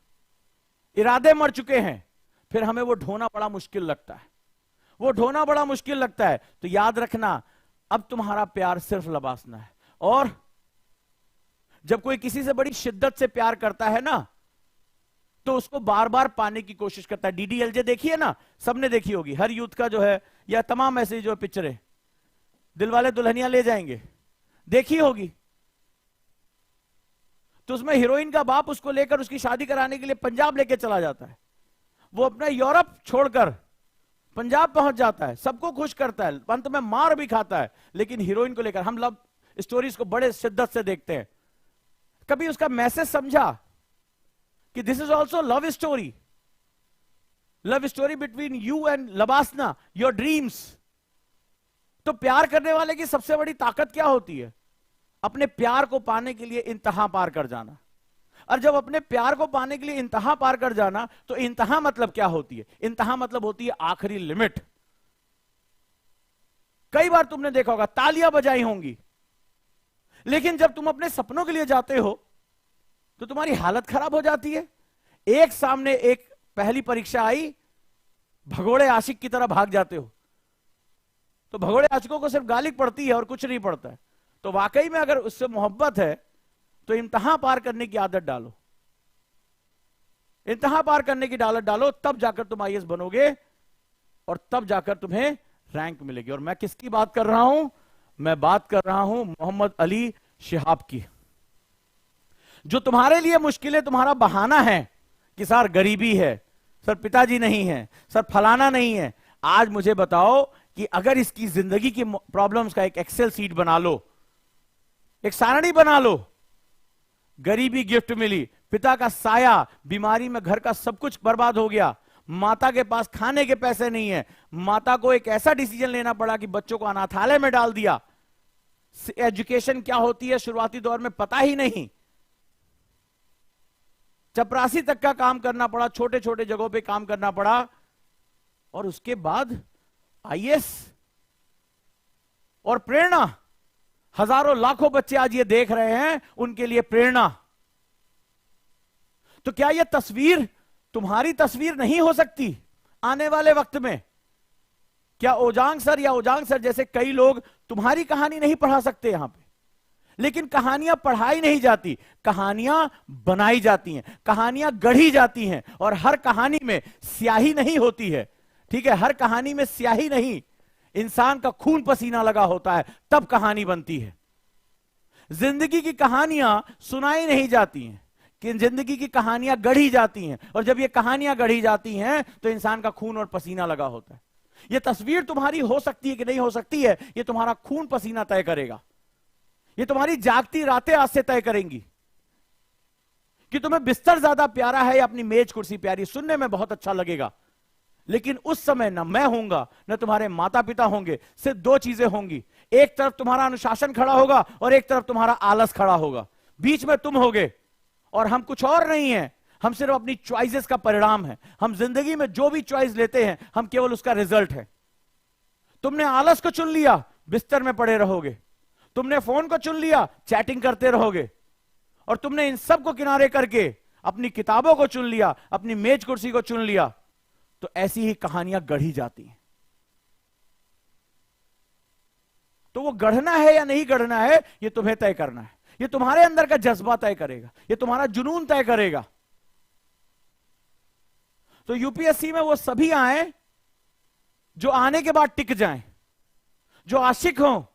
इरादे मर चुके हैं, फिर हमें वो ढोना बड़ा मुश्किल लगता है, वो ढोना बड़ा मुश्किल लगता है। तो याद रखना, अब तुम्हारा प्यार सिर्फ लबासना है। और जब कोई किसी से बड़ी शिद्दत से प्यार करता है ना, तो उसको बार बार पाने की कोशिश करता है। डीडीएलजे देखिए ना, सबने देखी होगी, हर यूथ का जो है, या तमाम ऐसी जो पिक्चरें, दिलवाले दुल्हनिया ले जाएंगे, देखी होगी। तो उसमें हीरोइन का बाप उसको लेकर उसकी शादी कराने के लिए पंजाब लेके चला जाता है। वो अपना यूरोप छोड़कर पंजाब पहुंच जाता है, सबको खुश करता है, अंत में मार भी खाता है, लेकिन हीरोइन को लेकर। हम लव स्टोरीज को बड़े शिद्दत से देखते हैं। कभी उसका मैसेज समझा कि this is also love story, love story between you and LBSNAA, your dreams. तो प्यार करने वाले की सबसे बड़ी ताकत क्या होती है? अपने प्यार को पाने के लिए इंतहा पार कर जाना। और जब अपने प्यार को पाने के लिए इंतहा पार कर जाना, तो इंतहा मतलब क्या होती है? इंतहा मतलब होती है आखिरी लिमिट। कई बार तुमने देखा होगा तालियां बजाई होंगी, लेकिन जब तुम अपने सपनों के लिए जाते हो तो तुम्हारी हालत खराब हो जाती है। एक सामने एक पहली परीक्षा आई, भगोड़े आशिक की तरह भाग जाते हो, तो भगोड़े आशिकों को सिर्फ गाली पड़ती है और कुछ नहीं पड़ता है। तो वाकई में अगर उससे मोहब्बत है तो इम्तिहान पार करने की आदत डालो, इम्तिहान पार करने की आदत डालो, तब जाकर तुम आईएएस बनोगे और तब जाकर तुम्हें रैंक मिलेगी। और मैं किसकी बात कर रहा हूं? मैं बात कर रहा हूं मोहम्मद अली शिहाब की। जो तुम्हारे लिए मुश्किलें तुम्हारा बहाना है कि सर गरीबी है, सर पिताजी नहीं है, सर फलाना नहीं है। आज मुझे बताओ कि अगर इसकी जिंदगी की प्रॉब्लम्स का एक एक्सेल सीट बना लो, एक सारणी बना लो, गरीबी गिफ्ट मिली, पिता का साया, बीमारी में घर का सब कुछ बर्बाद हो गया, माता के पास खाने के पैसे नहीं है, माता को एक ऐसा डिसीजन लेना पड़ा कि बच्चों को अनाथालय में डाल दिया, एजुकेशन क्या होती है शुरुआती दौर में पता ही नहीं, चपरासी तक का काम करना पड़ा, छोटे छोटे जगहों पे काम करना पड़ा, और उसके बाद आईएएस। और प्रेरणा, हजारों लाखों बच्चे आज ये देख रहे हैं, उनके लिए प्रेरणा। तो क्या ये तस्वीर तुम्हारी तस्वीर नहीं हो सकती आने वाले वक्त में? क्या ओजांग सर या ओजांग सर जैसे कई लोग तुम्हारी कहानी नहीं पढ़ा सकते यहां पे? लेकिन कहानियां पढ़ाई नहीं जाती, कहानियां बनाई जाती हैं, कहानियां गढ़ी जाती हैं। और हर कहानी में स्याही नहीं होती है, ठीक है? हर कहानी में स्याही नहीं, इंसान का खून पसीना लगा होता है, तब कहानी बनती है। जिंदगी की कहानियां सुनाई नहीं जाती हैं, कि जिंदगी की कहानियां गढ़ी जाती हैं। और जब ये कहानियां गढ़ी जाती हैं तो इंसान का खून और पसीना लगा होता है। ये तस्वीर तुम्हारी हो सकती है कि नहीं हो सकती है, ये तुम्हारा खून पसीना तय करेगा। ये तुम्हारी जागती रातें आज से तय करेंगी कि तुम्हें बिस्तर ज्यादा प्यारा है या अपनी मेज कुर्सी प्यारी। सुनने में बहुत अच्छा लगेगा, लेकिन उस समय ना मैं होऊंगा ना तुम्हारे माता पिता होंगे। सिर्फ दो चीजें होंगी, एक तरफ तुम्हारा अनुशासन खड़ा होगा और एक तरफ तुम्हारा आलस खड़ा होगा। बीच में तुम होगे, और हम कुछ और नहीं है, हम सिर्फ अपनी चॉइसेस का परिणाम है। हम जिंदगी में जो भी चॉइस लेते हैं हम केवल उसका रिजल्ट है। तुमने आलस को चुन लिया, बिस्तर में पड़े रहोगे। तुमने फोन को चुन लिया, चैटिंग करते रहोगे। और तुमने इन सब को किनारे करके अपनी किताबों को चुन लिया, अपनी मेज कुर्सी को चुन लिया, तो ऐसी ही कहानियां गढ़ी जाती हैं। तो वो गढ़ना है या नहीं गढ़ना है, ये तुम्हें तय करना है। ये तुम्हारे अंदर का जज्बा तय करेगा, ये तुम्हारा जुनून तय करेगा। तो यूपीएससी में वो सभी आए जो आने के बाद टिक जाएं, जो आशिक हो,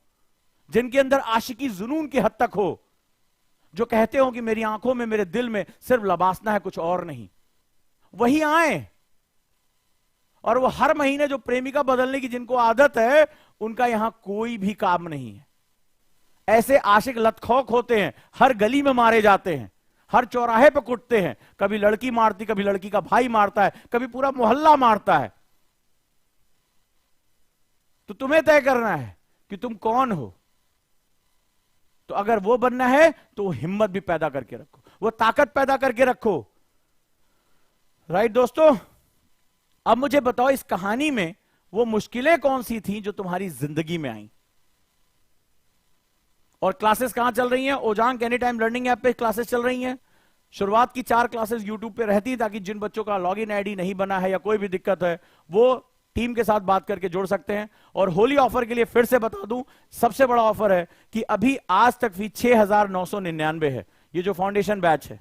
जिनके अंदर आशिकी जुनून की हद तक हो, जो कहते हो कि मेरी आंखों में, मेरे दिल में सिर्फ लबासना है, कुछ और नहीं। वही आए। और वो हर महीने जो प्रेमिका बदलने की जिनको आदत है, उनका यहां कोई भी काम नहीं है। ऐसे आशिक लतखौक होते हैं, हर गली में मारे जाते हैं, हर चौराहे पे कुटते हैं। कभी लड़की मारती, कभी लड़की का भाई मारता है, कभी पूरा मोहल्ला मारता है। तो तुम्हें तय करना है कि तुम कौन हो। तो अगर वो बनना है तो वो हिम्मत भी पैदा करके रखो, वो ताकत पैदा करके रखो। राइट दोस्तों, अब मुझे बताओ इस कहानी में वो मुश्किलें कौन सी थी जो तुम्हारी जिंदगी में आई। और क्लासेस कहां चल रही हैं? ओजांग एनी टाइम लर्निंग ऐप पे क्लासेस चल रही हैं। शुरुआत की 4 क्लासेस यूट्यूब पे रहती, ताकि जिन बच्चों का लॉगिन आईडी नहीं बना है या कोई भी दिक्कत है, वो टीम के साथ बात करके जोड़ सकते हैं। और होली ऑफर के लिए फिर से बता दूं, सबसे बड़ा ऑफर है कि अभी आज तक फीस 6,999 है। ये जो फाउंडेशन बैच है,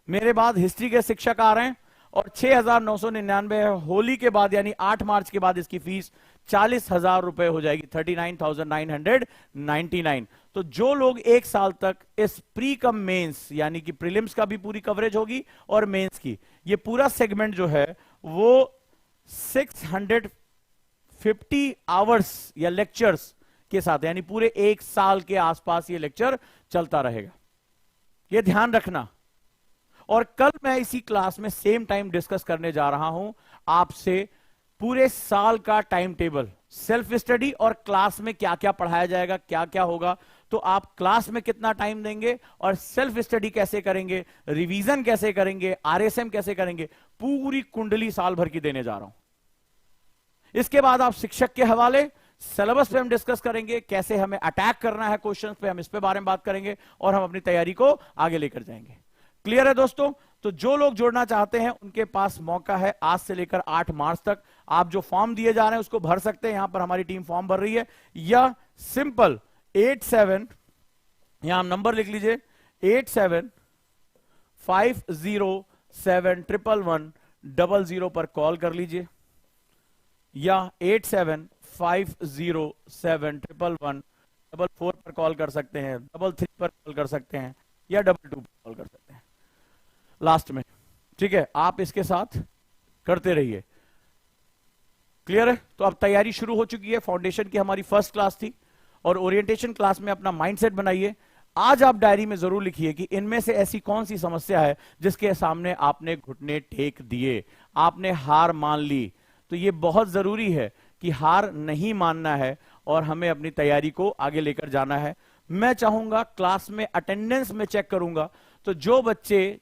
मेरे बाद हिस्ट्री के शिक्षक आ रहे हैं और 6,999 है। होली के बाद यानी 8 मार्च के बाद इसकी फीस 40,000 रुपए हो जाएगी, 39,999। तो जो लोग 1 साल तक इस प्री कम मेंस यानी कि प्रीलिम्स का भी पूरी कवरेज होगी और मेंस की, ये पूरा सेगमेंट जो है वो 650 आवर्स या लेक्चर्स के साथ, यानी पूरे 1 साल के आसपास ये लेक्चर चलता रहेगा। ये ध्यान रखना। और कल मैं इसी क्लास में सेम टाइम डिस्कस करने जा रहा हूं आपसे पूरे साल का टाइम टेबल, सेल्फ स्टडी और क्लास में क्या क्या पढ़ाया जाएगा, क्या क्या होगा। तो आप क्लास में कितना टाइम देंगे और सेल्फ स्टडी कैसे करेंगे, रिवीजन कैसे करेंगे, आरएसएम कैसे करेंगे, पूरी कुंडली साल भर की देने जा रहा हूं। इसके बाद आप शिक्षक के हवाले सिलेबस पे हम डिस्कस करेंगे, कैसे हमें अटैक करना है क्वेश्चंस पे, हम इस पे बारे में बात करेंगे और हम अपनी तैयारी को आगे लेकर जाएंगे। क्लियर है दोस्तों? तो जो लोग जुड़ना चाहते हैं उनके पास मौका है आज से लेकर 8 मार्च तक। आप जो फॉर्म दिए जा रहे हैं उसको भर सकते हैं, यहां पर हमारी टीम फॉर्म भर रही है, या सिंपल 87, यहां नंबर लिख लीजिए, 8750711100 पर कॉल कर लीजिए, या 8750711144 पर कॉल कर सकते हैं, 33 पर कॉल कर सकते हैं, या 22 पर कॉल कर सकते हैं लास्ट में। ठीक है, आप इसके साथ करते रहिए। क्लियर है? तो अब तैयारी शुरू हो चुकी है। फाउंडेशन की हमारी फर्स्ट क्लास थी और ओरिएंटेशन क्लास में अपना माइंडसेट बनाइए। आज आप डायरी में जरूर लिखिए कि इनमें से ऐसी कौन सी समस्या है जिसके सामने आपने घुटने टेक दिए, आपने हार मान ली। तो ये बहुत जरूरी है कि हार नहीं मानना है और हमें अपनी तैयारी को आगे लेकर जाना है। मैं चाहूंगा क्लास में अटेंडेंस में चेक करूंगा, तो जो बच्चे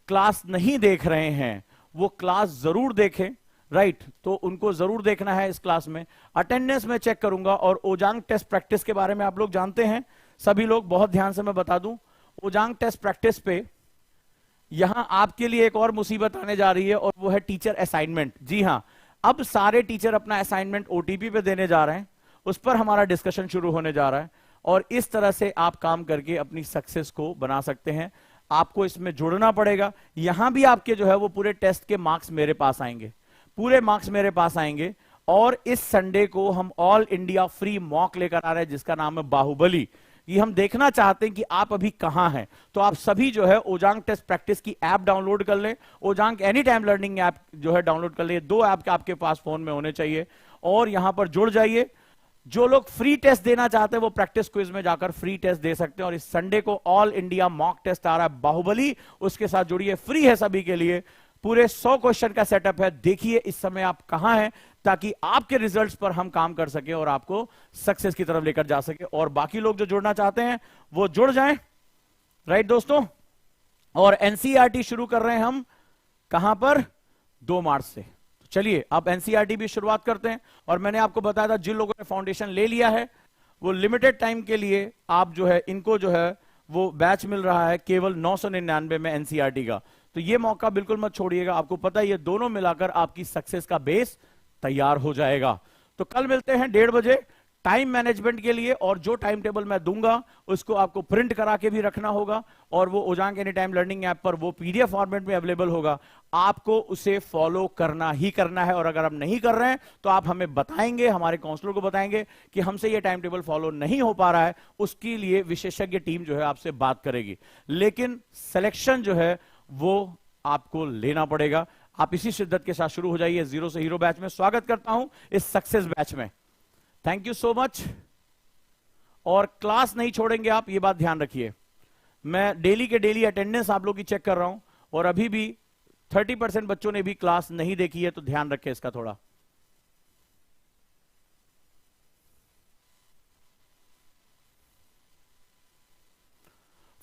क्लास नहीं देख रहे हैं वो क्लास जरूर देखें। राइट, तो उनको जरूर देखना है इस क्लास में। अटेंडेंस में चेक करूंगा। और ओजांग टेस्ट प्रैक्टिस के बारे में आप लोग जानते हैं सभी लोग, बहुत ध्यान से मैं बता दूं, ओजांग टेस्ट प्रैक्टिस पे यहां आपके लिए एक और मुसीबत आने जा रही है और वो है टीचर असाइनमेंट। जी हां, अब सारे टीचर अपना असाइनमेंट ओटीपी पे देने जा रहे हैं, उस पर हमारा डिस्कशन शुरू होने जा रहा है। और इस तरह से आप काम करके अपनी सक्सेस को बना सकते हैं। आपको इसमें जुड़ना पड़ेगा। यहां भी आपके जो है वो पूरे टेस्ट के मार्क्स मेरे पास आएंगे, पूरे मार्क्स मेरे पास आएंगे। और इस संडे को हम ऑल इंडिया फ्री मॉक लेकर आ रहे हैं जिसका नाम है बाहुबली। ये हम देखना चाहते हैं कि आप अभी कहां हैं। तो आप सभी जो है ओजांग टेस्ट प्रैक्टिस की ऐप डाउनलोड कर लें, ओजांग एनी टाइम लर्निंग ऐप जो है डाउनलोड कर लें। 2 ऐप आपके पास फोन में होने चाहिए और यहां पर जुड़ जाइए। जो लोग फ्री टेस्ट देना चाहते हैं वो प्रैक्टिस क्विज में जाकर फ्री टेस्ट दे सकते हैं। और इस संडे को ऑल इंडिया मॉक टेस्ट आ रहा है बाहुबली, उसके साथ जुड़िए, फ्री है सभी के लिए। पूरे 100 क्वेश्चन का सेटअप है। देखिए इस समय आप कहां हैं ताकि आपके रिजल्ट्स पर हम काम कर सके और आपको सक्सेस की तरफ लेकर जा सके। और बाकी लोग जो जुड़ना चाहते हैं वो जुड़ जाएं। राइट दोस्तों, और एनसीईआरटी शुरू कर रहे हैं हम कहां पर? 2 मार्च से। तो चलिए अब एनसीईआरटी भी शुरुआत करते हैं। और मैंने आपको बताया था जिन लोगों ने फाउंडेशन ले लिया है वो लिमिटेड टाइम के लिए आप जो है इनको जो है वो बैच मिल रहा है केवल 999 में एनसीईआरटी का। तो ये मौका बिल्कुल मत छोड़िएगा। आपको पता है ये दोनों मिलाकर आपकी सक्सेस का बेस तैयार हो जाएगा। तो कल मिलते हैं 1:30 बजे टाइम मैनेजमेंट के लिए। और जो टाइम टेबल मैं दूंगा उसको आपको प्रिंट करा के भी रखना होगा और वो ओजांग एनी टाइम लर्निंग ऐप पर वो पीडीएफ फॉर्मेट में अवेलेबल होगा। आपको उसे फॉलो करना ही करना है। और अगर आप नहीं कर रहे हैं तो आप हमें बताएंगे, हमारे काउंसलर को बताएंगे कि हमसे ये टाइम टेबल फॉलो नहीं हो पा रहा है। उसके लिए विशेषज्ञ टीम जो है आपसे बात करेगी। लेकिन सिलेक्शन जो है वो आपको लेना पड़ेगा। आप इसी शिद्दत के साथ शुरू हो जाइए जीरो से हीरो बैच में। स्वागत करता हूं इस सक्सेस बैच में। Thank you so much. और क्लास नहीं छोड़ेंगे आप, ये बात ध्यान रखिए। मैं डेली के डेली अटेंडेंस आप लोग की चेक कर रहा हूं और अभी भी 30% बच्चों ने भी क्लास नहीं देखी है, तो ध्यान रखें इसका थोड़ा।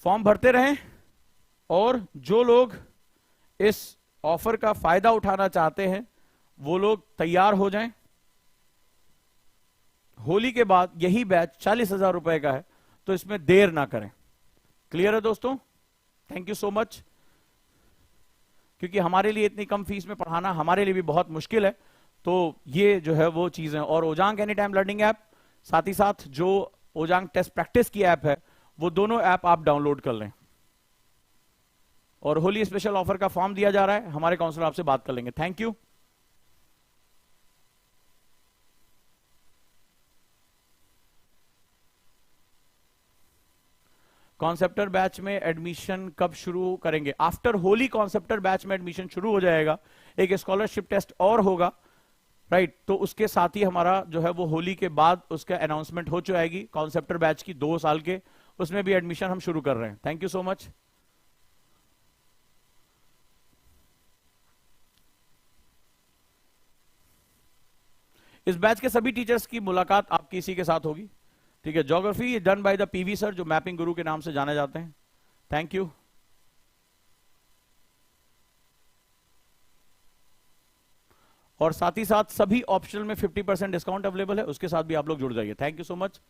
फॉर्म भरते रहें और जो लोग इस ऑफर का फायदा उठाना चाहते हैं वो लोग तैयार हो जाएं। होली के बाद यही बैच 40,000 रुपए का है, तो इसमें देर ना करें। क्लियर है दोस्तों? Thank you so much. क्योंकि हमारे लिए इतनी कम फीस में पढ़ाना हमारे लिए भी बहुत मुश्किल है। तो ये जो है वो चीजें। और ओजांग एनी टाइम लर्निंग ऐप, साथ ही साथ जो ओजांग टेस्ट प्रैक्टिस की ऐप है, वो दोनों ऐप आप डाउनलोड कर लें। और होली स्पेशल ऑफर का फॉर्म दिया जा रहा है, हमारे काउंसलर आपसे बात कर लेंगे। Thank you. कॉन्सेप्टर बैच में एडमिशन कब शुरू करेंगे? आफ्टर होली कॉन्सेप्टर बैच में एडमिशन शुरू हो जाएगा। एक स्कॉलरशिप टेस्ट और होगा, राइट? तो उसके साथ ही हमारा जो है वो होली के बाद उसका अनाउंसमेंट हो जाएगी कॉन्सेप्टर बैच की 2 साल के। उसमें भी एडमिशन हम शुरू कर रहे हैं। Thank you so much. इस बैच के सभी टीचर्स की मुलाकात आपकी इसी के साथ होगी, ठीक है? Geography done by the PV sir, जो मैपिंग गुरु के नाम से जाने जाते हैं। Thank you. और साथ ही साथ सभी ऑप्शनल में 50% डिस्काउंट अवेलेबल है, उसके साथ भी आप लोग जुड़ जाइए। Thank you so much.